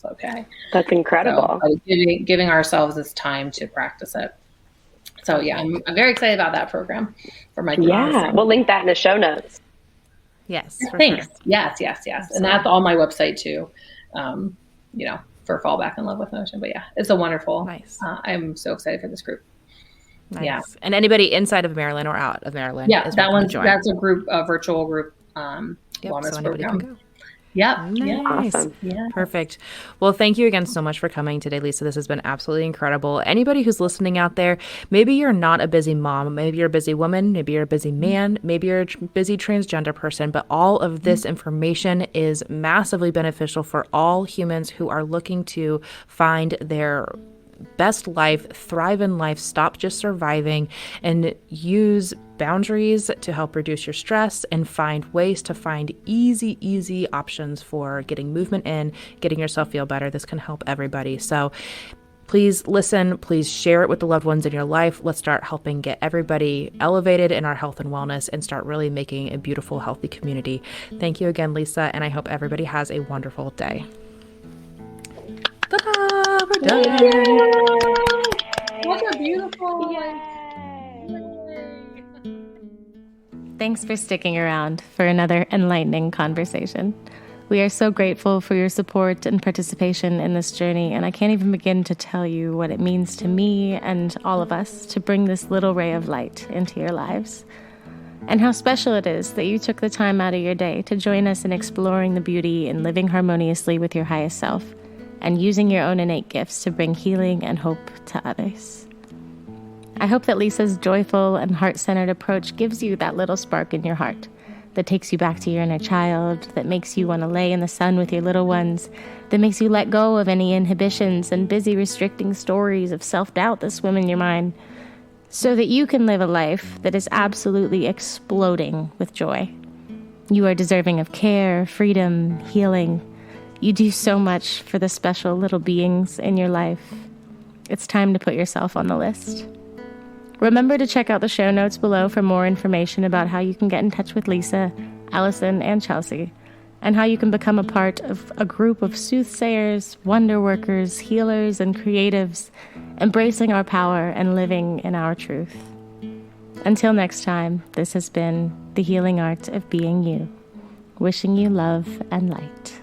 Okay. That's incredible. So, giving ourselves this time to practice it. So I'm very excited about that program for my class. Yeah, we'll link that in the show notes. Yes. Thanks. Sure. Yes. Absolutely. And that's on my website too. For Fall Back in Love with Motion. But it's a wonderful. Nice. I'm so excited for this group. Nice. Yeah. And anybody inside of Maryland or out of Maryland? Yeah, that's a group, a virtual group. Wellness so anybody program. can go. Yep. Nice. Awesome. Yeah. Perfect. Well, thank you again so much for coming today, Lisa. This has been absolutely incredible. Anybody who's listening out there, maybe you're not a busy mom, maybe you're a busy woman, maybe you're a busy man, maybe you're a busy transgender person, but all of this information is massively beneficial for all humans who are looking to find their best life, thrive in life, stop just surviving, and use boundaries to help reduce your stress and find ways to find easy options for getting movement in, getting yourself feel better. This can help everybody. So please listen, please share it with the loved ones in your life. Let's start helping get everybody elevated in our health and wellness and start really making a beautiful, healthy community. Thank you again, Lisa, and I hope everybody has a wonderful day. Ta-da! We're done. What a beautiful. Thanks for sticking around for another enlightening conversation. We are so grateful for your support and participation in this journey, and I can't even begin to tell you what it means to me and all of us to bring this little ray of light into your lives, and how special it is that you took the time out of your day to join us in exploring the beauty and living harmoniously with your highest self, and using your own innate gifts to bring healing and hope to others. I hope that Lisa's joyful and heart-centered approach gives you that little spark in your heart that takes you back to your inner child, that makes you want to lay in the sun with your little ones, that makes you let go of any inhibitions and busy restricting stories of self-doubt that swim in your mind, so that you can live a life that is absolutely exploding with joy. You are deserving of care, freedom, healing. You do so much for the special little beings in your life. It's time to put yourself on the list. Remember to check out the show notes below for more information about how you can get in touch with Lisa, Allison, and Chelsea, and how you can become a part of a group of soothsayers, wonder workers, healers, and creatives, embracing our power and living in our truth. Until next time, this has been The Healing Art of Being You, wishing you love and light.